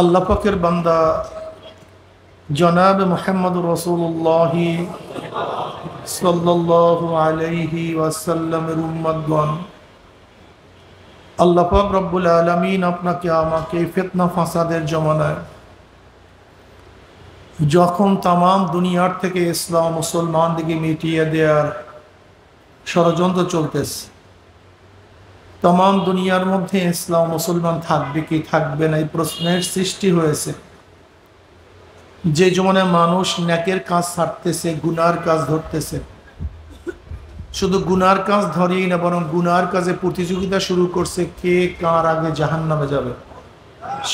আল্লাহ পাকের বান্দা জনাব মুহাম্মদুর রাসূলুল্লাহ সাল্লাল্লাহু আলাইহি ওয়াসাল্লামের উম্মতগণ, আল্লাহ পাক রব্বুল আলামিন আপনাকে আমাকে ফিতনা ফাসাদের জমানায় যখন তামাম দুনিয়ার থেকে ইসলাম মুসলমানদেরকে মিটিয়ে দেওয়ার ষড়যন্ত্র চলতেছে, তামাম দুনিয়ার মধ্যে ইসলাম মুসলমান থাকবে কি থাকবে না এই প্রশ্নের সৃষ্টি হয়েছে। যে জমানায় মানুষ নেকের কাজ ছাড়তেছে, গুনার কাজ ধরতেছে, শুধু গুনার কাজ ধরেই না বরং গুনার কাজে প্রতিযোগিতা শুরু করছে, কে কার আগে জাহান্নামে যাবে।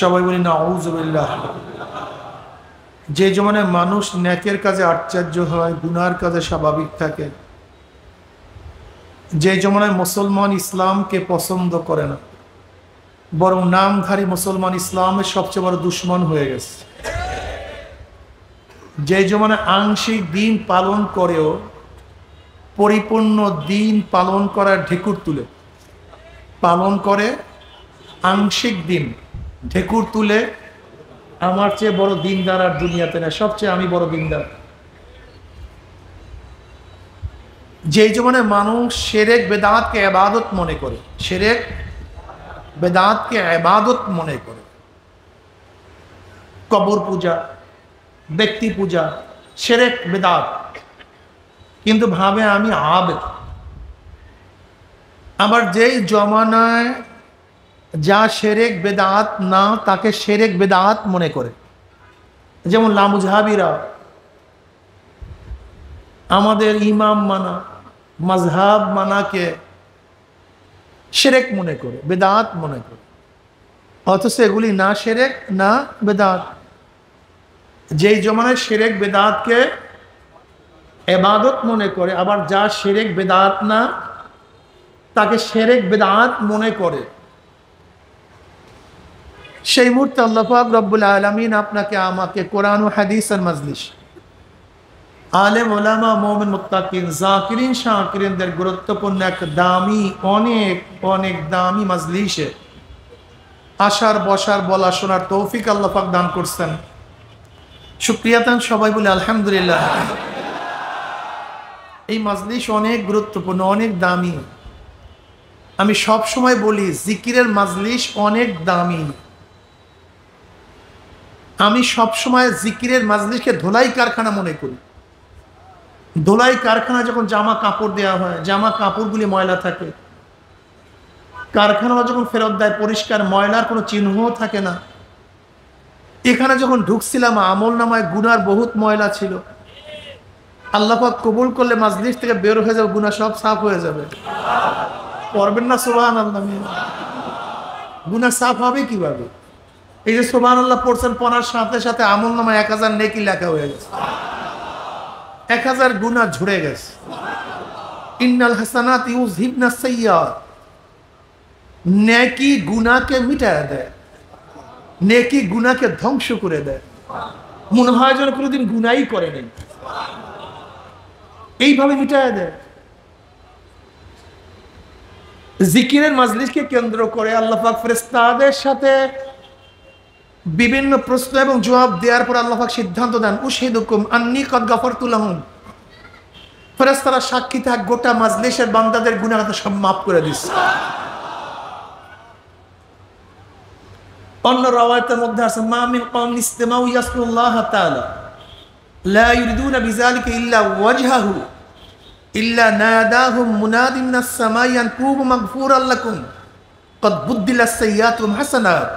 সবাই বলি নাউযুবিল্লাহ। যে জমানায় মানুষ নেকের কাজে আশ্চর্য হয়, গুনার কাজে স্বাভাবিক থাকে, যে জমানায় মুসলমান ইসলামকে পছন্দ করে না বরং নামধারী মুসলমান ইসলামের সবচেয়ে বড় দুশ্মন হয়ে গেছে, যে জমানায় আংশিক দিন পালন করেও পরিপূর্ণ দিন পালন করার ঢেকুর তুলে পালন করে, আংশিক দিন ঢেকুর তুলে আমার চেয়ে বড় দিনদার আর দুনিয়াতে না, সবচেয়ে আমি বড় দিনদার। যে জমানায় মানুষ শিরক বেদাতকে ইবাদত মনে করে, শিরক বেদাতকে ইবাদত মনে করে, কবর পূজা, ব্যক্তি পূজা, শিরক বেদাত, কিন্তু ভাবে আমি আবেদ। আবার যেই জমানায় যা শিরক বেদাত না তাকে শিরক বেদাত মনে করে, যেমন লামুজহাবিরা আমাদের ইমাম মানা, মজহাব মানাকে শিরক মনে করে, বেদাত মনে করে, অথচ এগুলি না শিরক না বেদাত। যেই জমানায় শিরক বেদাতকে ইবাদত মনে করে, আবার যা শিরক বেদাত না তাকে শিরক বেদাত মনে করে, সেই মুহূর্তে আল্লাহ পাক রব্বুল আলামিন আপনাকে আমাকে কোরআন ও হাদিসের মজলিস, আলেম ওলামা মুমিন মুত্তাকিন জাকিরিন শাকিরিনদের গুরুত্বপূর্ণ এক দামি অনেক অনেক দামি মজলিসে আসার বসার বলা শোনার তৌফিক আল্লাহ পাক দান করছেন। শুকরিয়াতান সবাই বলে আলহামদুলিল্লাহ। এই মজলিস অনেক গুরুত্বপূর্ণ, অনেক দামি। আমি সব সময় বলি জিকিরের মজলিস অনেক দামি। আমি সব সময় জিকিরের মজলিসকে ধোলাই কারখানা মনে করি। ধোলাই কারখানা যখন জামা কাপড় দেওয়া হয়, জামা কাপড়গুলি ময়লা থাকে, কারখানা যখন ফেরত দেয় পরিষ্কার, ময়লার কোনো চিহ্নও থাকে না। এখানে যখন ঢুকছিলাম আমল নামায় গুনার বহুত ময়লা ছিল, আল্লাহ পাক কবুল করলে মজলিস থেকে বের হয়ে যাবে, গুনাহ সব সাফ হয়ে যাবে। পড়বেন না সুবহানাল্লাহ? গুনাহ সাফ হবে কিভাবে? এই যে সুবহানাল্লাহ পড়ছেন, পড়ার সাথে সাথে আমল নামায় 1000 নেকি লেখা হয়ে গেছে, 1000 গুনাহ ঝরে গেছে। ইন্নাল হাসানাত ইউযহিবনাস সাইয়্যাত, নেকি গুনাহকে মিটায় দেয়, নেকি গুনাহকে ধ্বংস করে দেয়। মনে হয় যেন কোনোদিন গুনাহই করে নেই, এইভাবে মিটায় দেয়। জিকিরের মজলিসকে কেন্দ্র করে আল্লাহ পাক ফেরেশতাদের সাথে বিভিন্ন প্রশ্ন এবং জবাব দেওয়ার পর আল্লাহ পাক সিদ্ধান্ত দেন, উশহিদুকুম আন্নী কদ গাফারতু লাহুম। ফেরেশতারা সাক্ষী থাক, গোটা মজলিসের বান্দাদের গুনাহ সব মাফ করে দিচ্ছে। অন্য রাওয়ায়াতের মধ্যে আছে, মা মিন কওমিন ইসতামাউ ইয়াসকুরুল্লাহ তাআলা লা ইউরিদুনা বিযালিকা ইল্লা ওয়াজহাহু ইল্লা নাদাহুম মুনাদিন মিনাস সামাই আন কুবু মাগফুরাল লাকুম কদ বুদ্দিলাস সাইয়্যাতুম হাসানাত।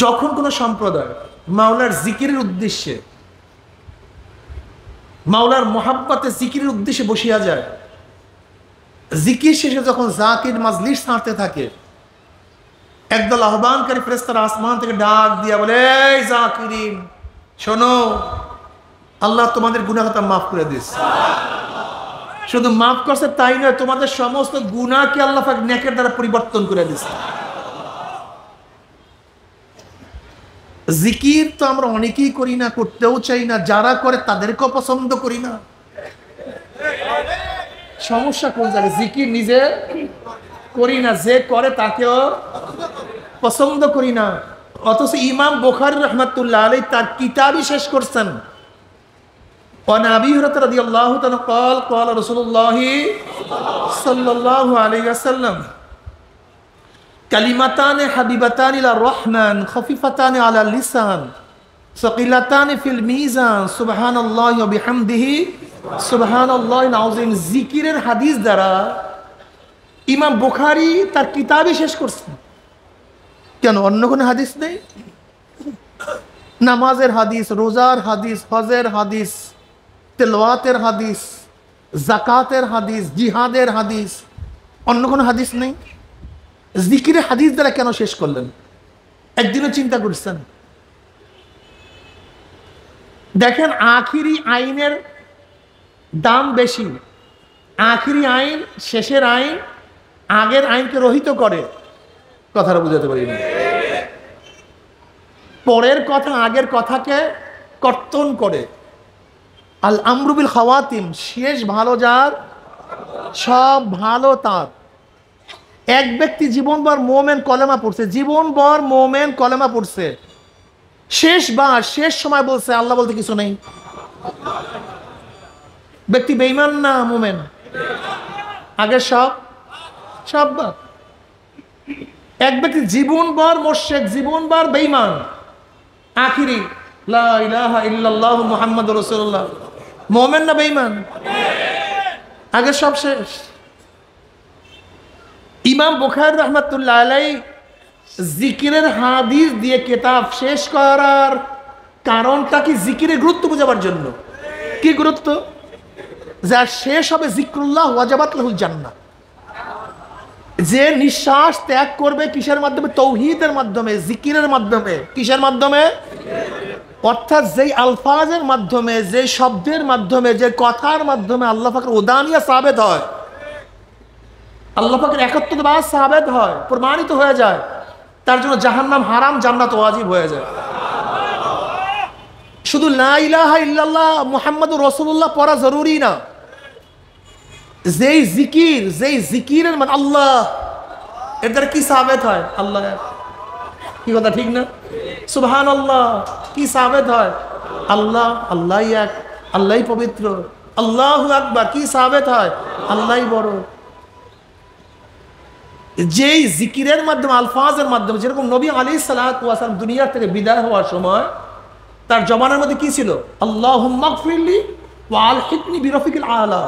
যখন কোনো সম্প্রদায় মাওলার জিকিরের উদ্দেশ্যে, মাওলার মহাব্বতে জিকিরের উদ্দেশ্যে বসিয়া যায়, জিকির শেষে যখন জাকির মজলিস ছাড়তে থাকে, একদল আহ্বানকারী ফেরেশতারা আসমান থেকে ডাক দিয়া বলে, এই জাকিরিন শোনো, আল্লাহ তোমাদের গুনাহ খাতা মাফ করে দিয়েছে। শুধু মাফ করছে তাই নয়, তোমাদের সমস্ত গুনাহকে আল্লাহ পাক নেকের দ্বারা পরিবর্তন করে দিয়েছে। জিকির তো আমরা অনেকেই করি না, করতেও চাই না, যারা করে তাদেরকেও পছন্দ করি না। সমস্যা কোন জায়গায়? জিকির নিজে করি না, যে করে তাকেও পছন্দ করি না। অথচ ইমাম বুখারী রাহমাতুল্লাহ আলাইহি তার কিতাবই শেষ করছেন। وعن أبي هريرة رضي الله عنه قال قال رسول الله صلى الله عليه وسلم كلمتان حبيبتان إلى الرحمن خفيفتان على اللسان ثقيلتان في الميزان سبحان الله وبحمده سبحان الله العظيم। জিকিরের হাদিস দ্বারা ইমাম বুখারী তার কিতাবই শেষ করছেন। কেন অন্য কোনো হাদিস নেই? নামাজের হাদিস, রোজার হাদিস, হজের হাদিস, তেলাওয়াতের হাদিস, যাকাতের হাদিস, জিহাদের হাদিস, অন্য কোনো হাদিস নেই? জিকিরের হাদিস দ্বারা কেন শেষ করলেন? একদিনও চিন্তা করছেন? দেখেন আখিরি আইনের দাম বেশি। আখিরি আইন, শেষের আইন আগের আইনকে রহিত করে। কথাটা বুঝাতে পারি না? পরের কথা আগের কথাকে কর্তন করে। আল আমরু বিল খাওয়াতিম, শেষ ভালো যার সব ভালো তার। এক ব্যক্তি জীবনভর মোমেন কলেমা পড়ছে, জীবনভর মোমেন কলেমা পড়ছে, শেষবার শেষ সময় বলছে আল্লাহ বলতে কিছু নেই। ব্যক্তি বেঈমান না মোমেন? আগের সব সব বাদ। এক ব্যক্তি জীবনভর মুশরিক, জীবনভর বেঈমান, আখিরি লা ইলাহা ইল্লাল্লাহু মুহাম্মাদুর রাসূলুল্লাহ, মোমেন না বেঈমান? আগের সব শেষ। ইমাম বুখারী রাহমাতুল্লাহ আলাইহি জিকিরের হাদিস দিয়ে কিতাব শেষ করার কারণটা কি? জিকিরের গুরুত্ব বোঝাবার জন্য। কি গুরুত্ব? যা শেষ হবে জিক্রুল্লাহ ওয়াজাবাত লাহুল জান্নাহ। যে নিঃশ্বাস ত্যাগ করবে কিসের মাধ্যমে? তৌহিদের মাধ্যমে, জিকিরের মাধ্যমে। কিসের মাধ্যমে? অর্থাৎ যেই আলফাজের মাধ্যমে, যে শব্দের মাধ্যমে, যে কথার মাধ্যমে আল্লাহ পাকের উদানিয়া সাবেত হয়, আল্লাহ পাকের একত্ববাদ সাবেত হয়, প্রমাণিত হয়ে যায়, তার জন্য জাহান্নাম হারাম, জান্নাত ওয়াজিব হয়ে যায়। শুধু লা ইলাহা ইল্লাল্লাহ মুহাম্মাদুর রাসূলুল্লাহ পড়া জরুরি না। যেই জিকির, যেই জিকিরের মানে আল্লাহ, এর দ্বারা কি সাবেত হয়? আল্লাহ। কি কথা ঠিক না? সুবহানাল্লাহ কি সাবেত হয়? আল্লাহ, আল্লাহই এক, আল্লাহই পবিত্র। আল্লাহু আকবার কি সাবেত হয়? আল্লাহই বড়। যেই জিকিরের মাধ্যমে, আলফাজের মাধ্যমে, যেরকম নবী আলাইহিস সালাতু ওয়াস সালাম দুনিয়া থেকে বিদায় হওয়ার সময় তার জবানের মধ্যে কি ছিল? আল্লাহুম্মা গফিরলি ওয়া আলহিকনি বিরফিকিল আলা।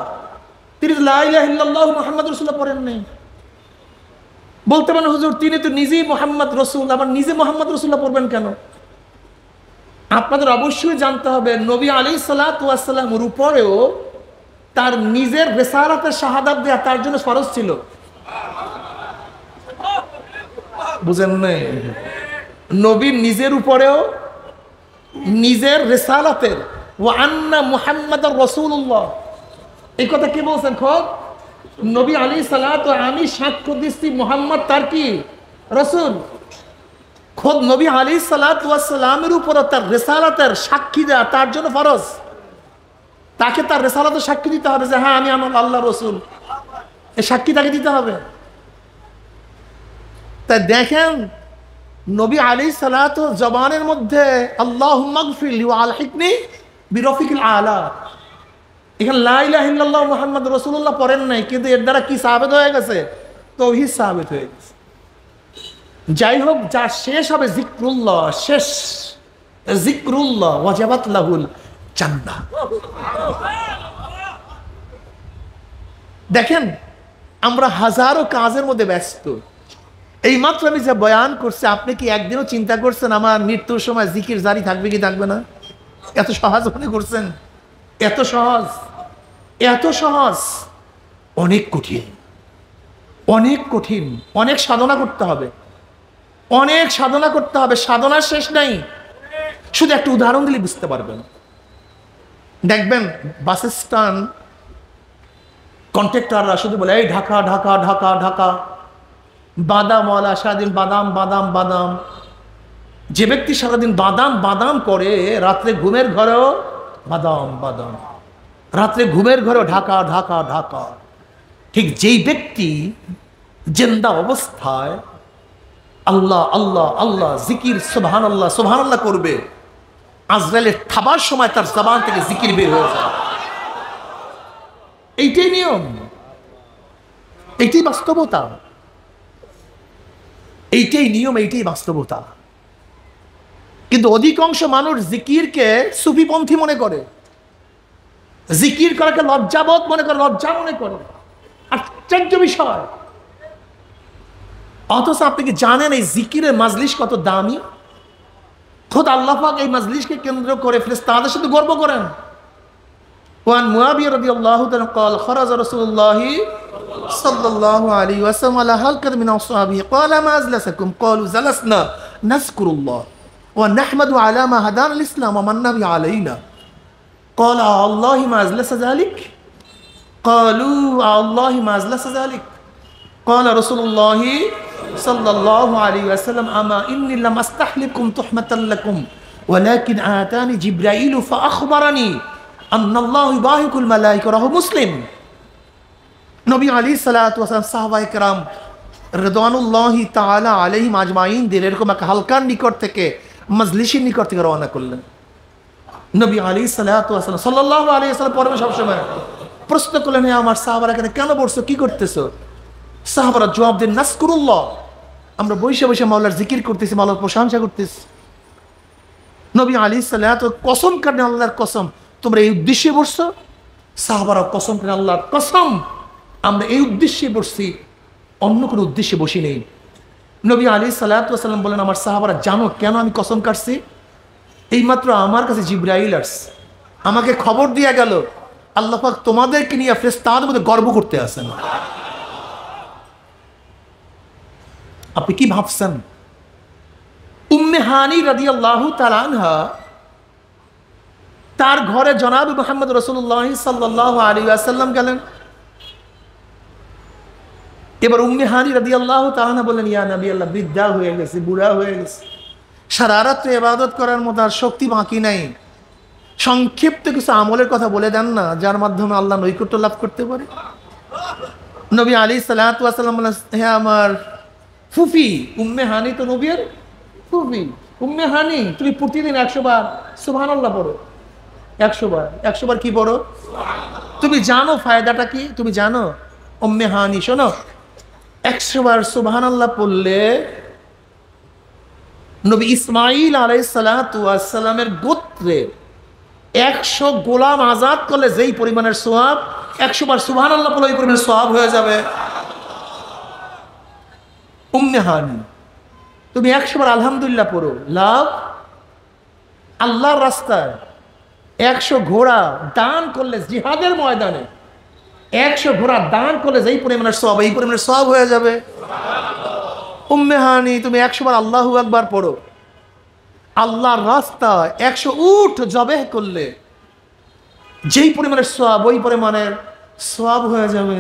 তিনি লা ইলাহা ইল্লাল্লাহু মুহাম্মাদুর রাসূলুল্লাহ পড়েন নাই। বলতে পারেন হুজুর তিনি তো নিজেই মুহাম্মদ রাসূল, আবার নিজে মুহাম্মদ রাসূলুল্লাহ পড়বেন কেন? আপনাদের অবশ্যই জানতে হবে নবী আলাইহিস সালাতু ওয়াস সালামের উপরেও তার নিজের রিসালাতের শাহাদাত দেয়া তার জন্য ফরজ ছিল। বুঝেন নাই? নবীর নিজের উপরেও নিজের রিসালাতের ওয়া আন্না মুহাম্মাদার রাসূলুল্লাহ, এই কথা কে বলছেন? খোদ নবী আলাইহিস সালাতু, আমি সাক্ষ্য দিচ্ছি মুহাম্মদ তার কি রাসূল। খোদ নবী আলাইহিস সালাতু ওয়াস সালামের উপর তার রিসালাতের সাক্ষী দেয়া তার জন্য ফরজ। তাকে তার রিসালাতের সাক্ষী দিতে হবে যে হ্যাঁ আমি আমার আল্লাহর রাসূল, এই সাক্ষী তাকে দিতে হবে। তাই দেখেন নবী আলাইহিস সালাতু জবানের মধ্যে আল্লাহুম্মা গফিরলি ওয়া আলহিকনি বিরফিকিল আলা, এখানে লা ইলাহা ইল্লাল্লাহ মুহাম্মাদুর রাসূলুল্লাহ পড়েন নাই, কিন্তু এর দ্বারা কি সাবিত হয়ে গেছে? তাওহীদ সাবিত হয়ে গেছে। যাই হোক, যা শেষ হবে জিক্রুল্লাহ, শেষ জিক্রুল্লাহ ওয়াজাবাত লাহুল জান্নাহ। দেখেন আমরা হাজারো কাজের মধ্যে ব্যস্ত। এই মাত্র আমি যে বয়ান করছি, আপনি কি একদিনও চিন্তা করছেন আমার মৃত্যুর সময় জিকির জারি থাকবে কি থাকবে না? এত সহজ মনে করছেন? এত সহজ, এত সহজ? অনেক কঠিন, অনেক কঠিন। অনেক সাধনা করতে হবে, অনেক সাধনা করতে হবে। সাধনার শেষ নাই। শুধু একটা উদাহরণ দিলে বুঝতে পারবেন। দেখবেন বাস স্ট্যান্ড কন্ট্রাক্টররা শুধু বলে এই ঢাকা ঢাকা ঢাকা ঢাকা, বাদামওয়ালা সারাদিন বাদাম বাদাম বাদাম। যে ব্যক্তি সারাদিন বাদাম বাদাম করে, রাত্রে ঘুমের ঘরেও বাদাম বাদাম, রাত্রে ঘুমের ঘরেও ঢাকা ঢাকা ঢাকা। ঠিক যেই ব্যক্তি জিন্দা অবস্থায় আল্লাহ আল্লাহ আল্লাহ জিকির সুবহানাল্লাহ সুবহানাল্লাহ করবে, আজরাইলের থাবার সময় তার জবান থেকে জিকির বের হয়ে যায়। এইটাই নিয়ম, এইটাই বাস্তবতা, এইটাই নিয়ম, এইটাই বাস্তবতা। কিন্তু অধিকাংশ মানুষ জিকিরকে সুফিপন্থী মনে করে, জিকির করাকে লজ্জাবোধ মনে করে, লজ্জা মনে করে। আশ্চর্য বিষয়, অথচ আপনি কি জানেন এই জিকিরের মাজলিস কত দামি? খোদ আল্লাহ পাক এই মাজলিসকে কেন্দ্র করে ফেরেশতাদের সাথে গর্ব করেন। ওয়ান মুয়াবিয়া রাদিয়াল্লাহু তাআলা قال خرج رسول الله صلى الله عليه وسلم على حلقة من أصحابه قال ما أجلسكم قالوا جلسنا نذكر الله ونحمد على ما هدانا الإسلام ومن به علينا قال الله ما أجلس ذلك قالوا الله ما أجلس ذلك قال رسول الله صلى الله عليه وسلم أما إني لم أستحلكم تحمة لكم ولكن آتاني جبرائيل فأخبرني أن الله يباهك الملائكة রাহু মুসলিম। নবী আলাইহিস সালাতু ওয়াস সালাম সাহাবায়ে কেরাম রিদওয়ানুল্লাহি তাআলা আলাইহিম আজমাইন দের এরকম এক হালকার নিকট থেকে, মজলিসের নিকট থেকে রওনা করলেন। নবী আলাইহিস সালাতু ওয়াস সালাম সাল্লাল্লাহু আলাইহি ওয়াসাল্লাম পরমে সবসময় প্রশ্ন করলেন, হে আমার সাহাবারা এখানে কেন বসছো, কি করতেছো? সাহাবারা জবাব দেন, নাজকুরুল্লাহ, আমরা বসে বসে মাওলার জিকির করতেছি, মাওলার প্রশংসা করতেছি। নবী আলাইহিস সালাতু কসম করেন, আল্লাহর কসম তোমরা এই উদ্দেশ্যে বসছো? সাহাবারা কসম করেন, আল্লাহর কসম আমরা এই উদ্দেশ্যে বসছি, অন্য কোনো উদ্দেশ্যে বসি নেই। নবী আলাইহিস সালাতু ওয়াস সালাম বলেন, আমার সাহাবারা জানো কেন আমি কসম কাটছি? এইমাত্র আমার কাছে জিবরাইল আসছে, আমাকে খবর দিয়ে গেল আল্লাহ পাক তোমাদেরকে নিয়ে ফেরেশতাদের মধ্যে গর্ব করতে আসেন। আপনি কি ভাবছেন? উম্মে হানি রাদিয়াল্লাহু তাআলা আনহা, তার ঘরে জনাব মুহাম্মদ রাসূলুল্লাহ সাল্লাল্লাহু আলাইহি ওয়াসাল্লাম গেলেন। এবার উম্মে হানি রাদিয়াল্লাহু তাআলা বললেন, ইয়া নবী আল্লাহ, বৃদ্ধা হয়ে গেছে, বুড়া হয়ে গেছে, সারা রাত ইবাদত করার মতো আর শক্তি বাকি নাই, সংক্ষিপ্ত কিছু আমলের কথা বলে দেন না যার মাধ্যমে আল্লাহ নৈকট্য লাভ করতে পারে। নবী আলাইহিস সালাতু ওয়াস সালাম বললেন, হে আমার ফুফি, উম্মে হানি তো নবীর ফুফি, উম্মে হানি তুমি প্রতিদিন 100 বার সুবহানাল্লাহ পড়ো। 100 বার, 100 বার কি পড়ো? তুমি জানো ফায়দাটা কি? তুমি জানো? উম্মে হানি শোনো, 100 বার সুবহানাল্লাহ পড়লে নবী ইসমাইল আলাইহিস সালাতু ওয়াস সালামের গোত্রে 100 গোলাম আজাদ করলে যেই পরিমাণের সওয়াব, 100 বার সুবহানাল্লাহ পড়লে ওই পরিমাণের সওয়াব হয়ে যাবে। উম্মে হানি তুমি 100 বার আলহামদুলিল্লাহ পড়ো, লাভ। আল্লাহর রাস্তায় 100 ঘোড়া দান করলে, জিহাদের ময়দানে 100 ঘোড়া দান করলে যেই পরিমাণের সওয়াব, এই পরিমাণের সওয়াব হয়ে যাবে। উম্মে হানি তুমি 100 বার আল্লাহু আকবার পড়ো, আল্লাহর রাস্তায় 100 উট জবেহ করলে যেই পরিমাণের সওয়াব, ওই পরিমাণের সওয়াব হয়ে যাবে।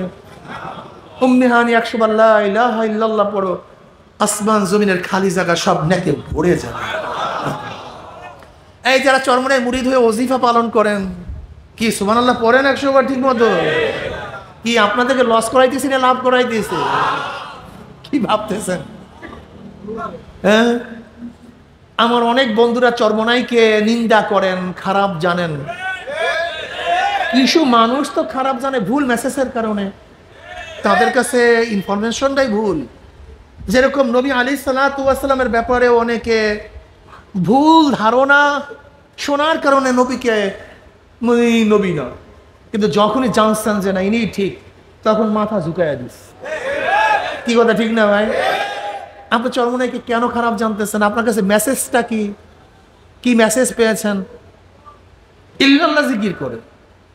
উম্মে হানি 100 বার লা ইলাহা ইল্লাল্লাহ পড়ো, আসমান জমিনের খালি জায়গা সব নেকে ভরে যাবে। এই যারা চরমনের মুরিদ হয়ে ওজিফা পালন করেন, কি সুবহানাল্লাহ পড়েন 100 বার ঠিক মতো? কি আপনাদেরকে লস করাইতেছি না লাভ করাইতেছি? কি ভাবতেছেন? হ্যাঁ, আমার অনেক বন্ধুরা চরমনাইকে নিন্দা করেন, খারাপ জানেন। কিছু মানুষ তো খারাপ জানে ভুল মেসেজের কারণে, তাদের কাছে ইনফরমেশনটাই ভুল। যেরকম নবী আলাইহিস সালাতু ওয়াস সালামের ব্যাপারে অনেকে ভুল ধারণা শোনার কারণে নবীকে নবী না, কিন্তু যখনই জানছেন যে না ইনি ঠিক, তখন মাথা ঝুঁকাইয়া দিস। কি কথা ঠিক না ভাই? আপনি চরমনাইকে কেন খারাপ জানতেছেন? আপনার কাছে মেসেজটা কি? কি মেসেজ পেয়েছেন? ইল্লাল্লাহ জিকির করে,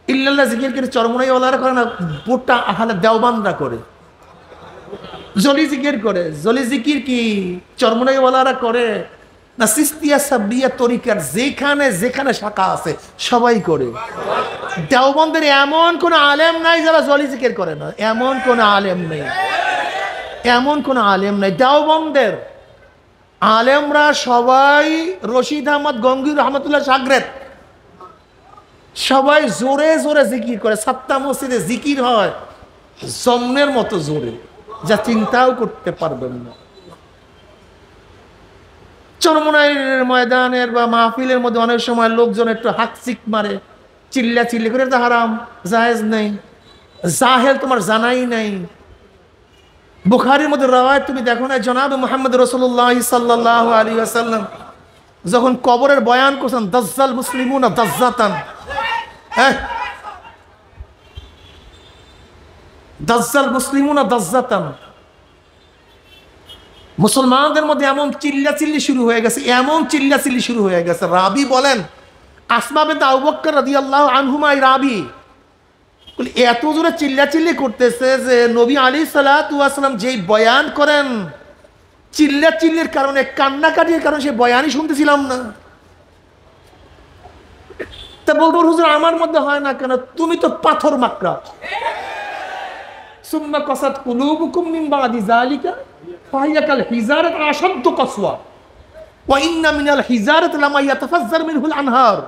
ইল্লাল্লাহ জিকির করে চরমনাইওয়ালারা করে না, বোটটা আহলে দেওবানরা করে। জলি জিকির করে, জলি জিকির কি চরমনাইওয়ালারা করে না সিস্তিয়া সাবরিয়া তরিকার যেখানে যেখানে শাখা আছে সবাই করে। দেওবন্দের এমন কোন আলেম নাই যারা জলি জিকির করে না, এমন কোন আলেম নেই, এমন কোন আলেম নাই। দেওবন্দের আলেমরা সবাই রশিদ আহমদ গঙ্গুর রহমতুল্লাহ সাগরেত, সবাই জোরে জোরে জিকির করে। সাত্তা মসজিদে জিকির হয় জমনের মতো জোরে, যা চিন্তাও করতে পারবেন না। চরমনাইয়ের ময়দানের বা মাহফিলের মধ্যে অনেক সময় লোকজন একটু হাকচিক মারে, চিল্লা চিল্লি করে, এটা হারাম, জায়েজ নেই, জাহেল, তোমার জানাই নাই। বুখারীর মধ্যে রওয়ায়াত তুমি দেখো না, জনাব মুহাম্মদ রাসূলুল্লাহ সাল্লাল্লাহু আলাইহি ওয়াসাল্লাম যখন কবরের বয়ান করছেন, দাজ্জাল মুসলিমুনা দাজ্জাতান, হ্যাঁ, দাজ্জাল মুসলিমুনা দাজ্জাতান, মুসলমানদের মধ্যে এমন চিল্লাচিল্লি শুরু হয়ে গেছে, এমন চিল্লাচিল্লি শুরু হয়ে গেছে। রাবি বলেন, আসমা বিনতে আবু বকর রাদিয়াল্লাহু আনহুমা রাবি এত জোরে চিল্লাচিল্লি করতেছে যে নবী আলাইহিসসালাতু ওয়াস সালাম যেই বয়ান করেন, চিল্লাচিল্লির কারণে, কান্নাকাটির কারণে সে বয়ানই শুনতেছিলাম না। তা বলবো, হুজুর আমার মধ্যে হয় না কেন? তুমি তো পাথর মাকড়া। সুম্মা কাসাত কুলুবুকুম মিন বাদি যালিকা ফাহিয়া কাল হিজারাত আশাদ্দু কাসওয়া ওয়া ইন্না মিনাল হিজারাতি লামা ইয়াতাফাজ্জারু মিনহুল আনহার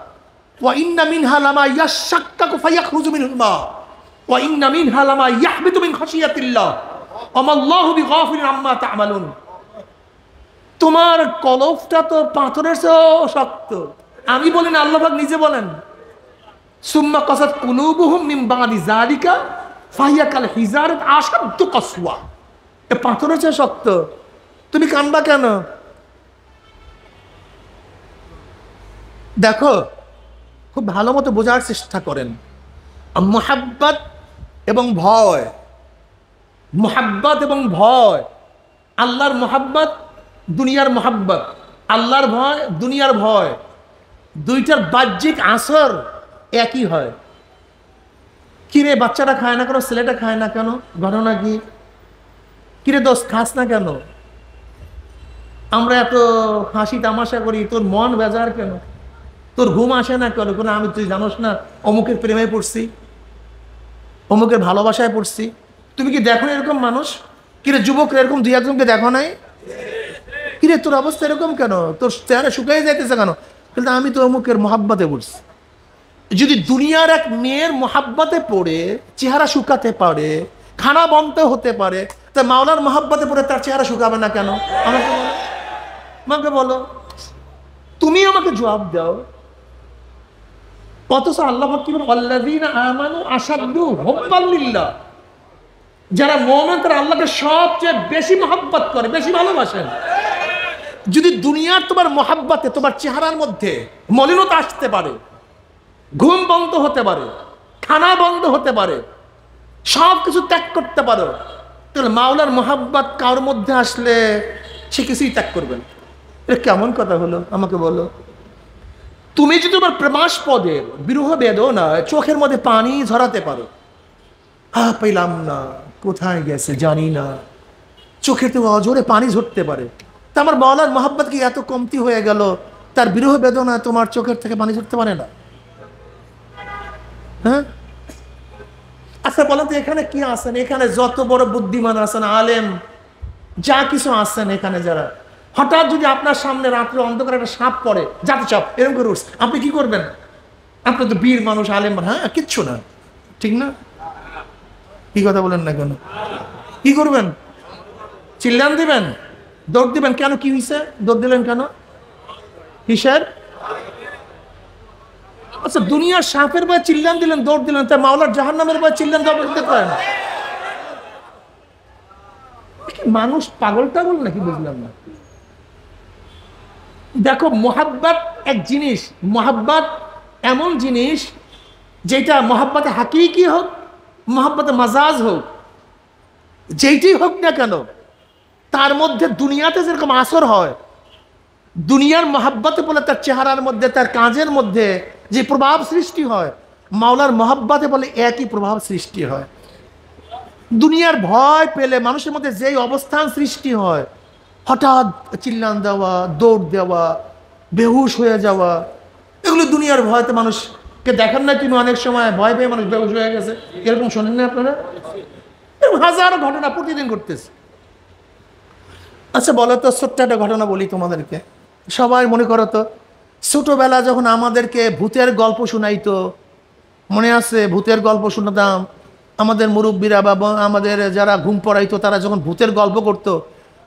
ওয়া ইন্না মিনহা লামা ইয়াশাক্কাকু ফায়াখরুজু মিনহুল মা ওয়া ইন্না মিনহা লামা ইয়াহবিতু মিন খাশিয়াতিল্লাহ ওয়া মাল্লাহু বিগাফিলিন আম্মা তা'মালুন। তোমার কলবটা তো পাথরের চেয়েও শক্ত। আমি বলি না, আল্লাহ পাক নিজে বলেন, সুম্মা কাসাত কুলুবুহুম মিন বাদি যালিকা ফাহিয়া কাল হিজারাত আশাদ্দু কাসওয়া। এ পাথরের চেয়ে শক্ত, তুমি কানবা কেন? দেখো, খুব ভালো মতো বোঝার চেষ্টা করেন। মুহাব্বত এবং ভয়, মুহাব্বত এবং ভয়, আল্লাহর মুহাব্বত, দুনিয়ার মুহাব্বত, আল্লাহর ভয়, দুনিয়ার ভয়, দুইটার বাহ্যিক আসর একই হয়। কিরে বাচ্চাটা খায় না কেন, ছেলেটা খায় না কেন, ঘটনা কি? কিরে দোস্ত খাস না কেন? আমরা এত হাসি তামাশা করি, তোর মন বেজার কেন? তোর ঘুম আসে না কেন? কোনো আমি, তুই জানোস না অমুকের প্রেমে পড়ছি, অমুকের ভালোবাসায় পড়ছি। তুমি কি দেখো এরকম মানুষ? কিরে যুবকরা, এরকম দুই একজনকে দেখো নাই? কিরে তোর অবস্থা এরকম কেন, তোর চেহারা শুকাই যাইতেছে কেন? কিন্তু আমি তো অমুকের মহাব্বতে পড়ছি। যদি দুনিয়ার এক মেয়ের মহাব্বতে পড়ে চেহারা শুকাতে পারে, খানা বন্ধ হতে পারে, তা মাওলার মহাব্বতে পড়ে তার চেহারা শুকাবে না কেন? আমাকে বলো, আমাকে বলো, তুমি আমাকে জবাব দাও। অথচ আল্লাহ পাক কি বলেন, আল্লাযীনা আমানু আশাদ্দু হুব্বান লিল্লাহ, যারা মুমিন তারা আল্লাহকে সবচেয়ে বেশি মহব্বত করে, বেশি ভালোবাসেন। যদি দুনিয়ার তোমার মহাব্বতে তোমার চেহারার মধ্যে মলিনতা আসতে পারে, ঘুম বন্ধ হতে পারে, খানা বন্ধ হতে পারে, সব কিছু ত্যাগ করতে পারো, তাহলে মাওলার মহাব্বত কার মধ্যে আসলে সে কিছুই ত্যাগ করবেন। এটা কেমন কথা হলো? আমাকে বলো। তুমি যদি তোমার প্রেমাস্পদের বিরহ বেদনায় চোখের মধ্যে পানি ঝরাতে পারো, পেলাম না, কোথায় গেছে জানি না, চোখের তো অজোরে পানি ঝরতে পারে, তা আমার মাওলার মহাব্বত কি এত কমতি হয়ে গেল, তার বিরহ বেদনা তোমার চোখের থেকে পানি ঝরতে পারে না? হ্যাঁ, আচ্ছা বলেন তো, এখানে কি আছেন? এখানে যত বড় বুদ্ধিমান আছেন, আলেম, যা কিছু আছেন এখানে যারা, হঠাৎ যদি আপনার সামনে রাত্রে অন্ধকার একটা সাপ পড়ে, যাতে চাপ এরকম করে উঠছে, আপনি কি করবেন? আপনি তো বীর মানুষ, আলেম, হ্যাঁ কিচ্ছু না, ঠিক না? কি কথা বলেন না কেন? কি করবেন? চিল্লান দিবেন, দৌড় দিবেন কেন? কি হয়েছে? দৌড় দিলেন কেন? কিসের? আচ্ছা, দুনিয়ার সাপের ভয়ে চিল্লান দিলেন, দৌড় দিলেন, তাই মাওলার জাহান্নামের ভয়ে চিল্লান দৌড় দিতে পারেন? মানুষ পাগল টাগল নাকি? বুঝলাম না। দেখো, মোহাব্বত এক জিনিস, মোহাব্বত এমন জিনিস যেটা মোহাব্বতে হাকিকি হোক, মোহাব্বতে মাজাজ হোক, যেইটাই হোক না কেন, তার মধ্যে দুনিয়াতে যেরকম আসর হয়, দুনিয়ার মোহাব্বতে বলে তার চেহারার মধ্যে, তার কাজের মধ্যে যে প্রভাব সৃষ্টি হয়, মাওলার মোহাব্বতে বলে একই প্রভাব সৃষ্টি হয়। দুনিয়ার ভয় পেলে মানুষের মধ্যে যেই অবস্থান সৃষ্টি হয়, হঠাৎ চিল্লান দেওয়া, দৌড় দেওয়া, বেহুশ হয়ে যাওয়া, এগুলো দুনিয়ার ভয়তে মানুষকে দেখেন না? তুমি অনেক সময় ভয় পেয়ে মানুষ বেহুশ হয়ে গেছে, এরকম শোনেন না আপনারা? হাজারো ঘটনা প্রতিদিন ঘটতেছে। আচ্ছা বলো তো, ছোট্ট একটা ঘটনা বলি তোমাদেরকে। সবাই মনে করো তো, ছোটবেলা যখন আমাদেরকে ভূতের গল্প শোনাইতো, মনে আছে? ভূতের গল্প শোনাতাম, আমাদের মুরব্বীরা বা আমাদের যারা ঘুম পড়াইতো তারা যখন ভূতের গল্প করতো,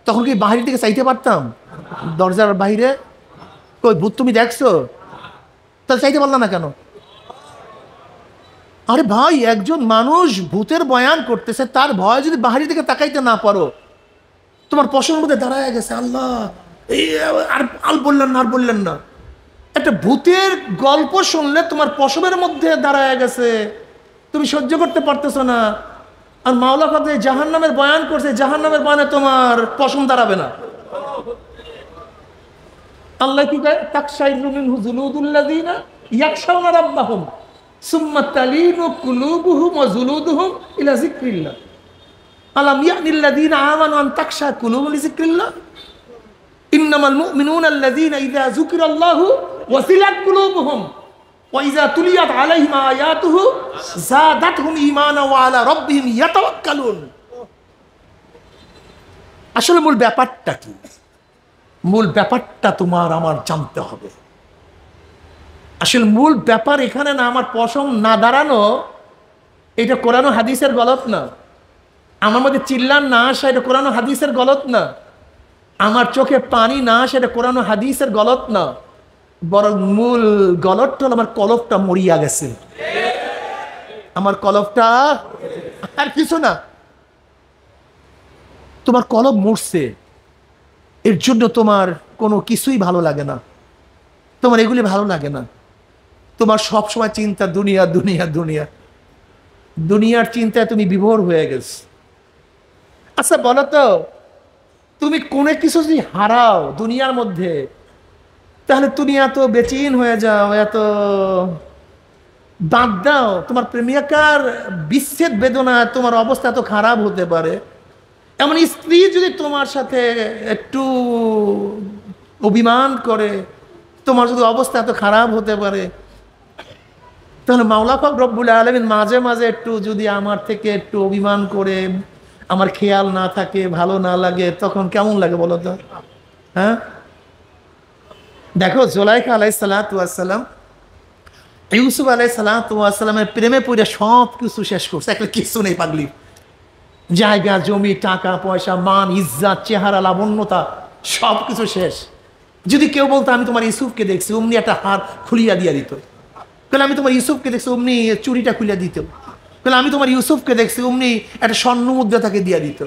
তখন কি বাহির থেকে চাইতে পারতাম? দরজার বাইরে। কই ভূত তুমি দেখছো? তাহলে চাইতে পারলা না কেন? আরে ভাই, একজন মানুষ ভূতের বয়ান করতেছে, তার ভয় যদি বাহিরের দিকে তাকাইতে না পারো, তোমার পশমের মধ্যে দাঁড়ায় গেছে, আল্লাহ এই আর বললেন না, আর বললেন না। একটা ভূতের গল্প শুনলে তোমার পশমের মধ্যে দাঁড়ায় গেছে, তুমি সহ্য করতে পারতেছো না। আর মাওলা কাদে জাহান্নামের বয়ান করছে, জাহান্নামের বয়ানে তোমার পশম দাঁড়াবে না। আল্লাহ কি কয়? তাকশাইরু মিনহু জুলুদুল্লাযিনা ইয়াখশাউনা রাব্বাহুম সুম্মা তালিনু কুলুবুহুম ওয়া জুলুদুহুম ইলা যিকরিল্লাহ আলাম ইয়ানিল্লাযিনা আমানু আন তাকশা কুলুবুহুম লিযিকরিল্লাহ ইন্নামাল মুমিনুনা আল্লাযিনা ইযা যুকিরাল্লাহু ওয়াজিলাত কুলুবুহুম ওয়া ইযা তুলিয়াত আলাইহিম আয়াতুহু যাদাতহুম ঈমানা ওয়া আলা রাব্বিহিম ইয়াতাওয়াক্কালুন। আসলে মূল ব্যাপারটা কি? মূল ব্যাপারটা তোমার আমার জানতে হবে। আসলে মূল ব্যাপার এখানে না আমার পশম না দাঁড়ানো, এটা কোরআন ও হাদিসের গলত না। আমার মধ্যে চিল্লান না আসা, এটা কোরআন ও হাদিসের গলত না। আমার চোখে পানি না আসা, এটা কোরআন ও হাদিসের গলত না। বরং মূল গলতটা হলো আমার কলবটা মরিয়া গেছে। আমার কলবটা, আর কিছু না। তোমার কলব মরছে, এর জন্য তোমার কোনো কিছুই ভালো লাগে না, তোমার এগুলি ভালো লাগে না। তোমার সব সময় চিন্তা দুনিয়া দুনিয়া দুনিয়া, দুনিয়ার চিন্তায় তুমি বিভোর হয়ে গেছ। আচ্ছা বলো তো, তুমি কোনো কিছু যদি হারাও দুনিয়ার মধ্যে, তাহলে তুমি এত বেচিন হয়ে যাও, এত বাদ দাও। তোমার প্রেমিকার বিচ্ছেদ বেদনা, তোমার অবস্থা এত খারাপ হতে পারে। এমন স্ত্রী যদি তোমার সাথে একটু অভিমান করে, তোমার যদি অবস্থা এত খারাপ হতে পারে, তাহলে মাওলা পাক রব্বুল আলামিন মাঝে মাঝে একটু যদি আমার থেকে একটু অভিমান করে, আমার খেয়াল না থাকে, ভালো না লাগে, তখন কেমন লাগে বলো তো? হ্যাঁ, দেখো জুলাইখা আলাইহিস সালাতু ওয়াস সালাম ইউসুফ আলাইহিস সালাতু ওয়াস সালামের প্রেমে পড়ে সব কিছু শেষ করছে, একটা কিছু নেই পাগলি। জায়গা জমি টাকা পয়সা মান ইজ্জত চেহারা লাবণ্যতা সব কিছু শেষ। যদি কেউ বলতো আমি তোমার ইউসুফকে দেখছি, অমনি একটা হার খুলিয়া দিয়া দিত। তাহলে আমি তোমার ইউসুফকে দেখছি, অমনি চুরিটা খুলিয়া দিত। তাহলে আমি তোমার ইউসুফকে দেখছি, অমনি একটা স্বর্ণ মুদ্রা তাকে দিয়া দিত।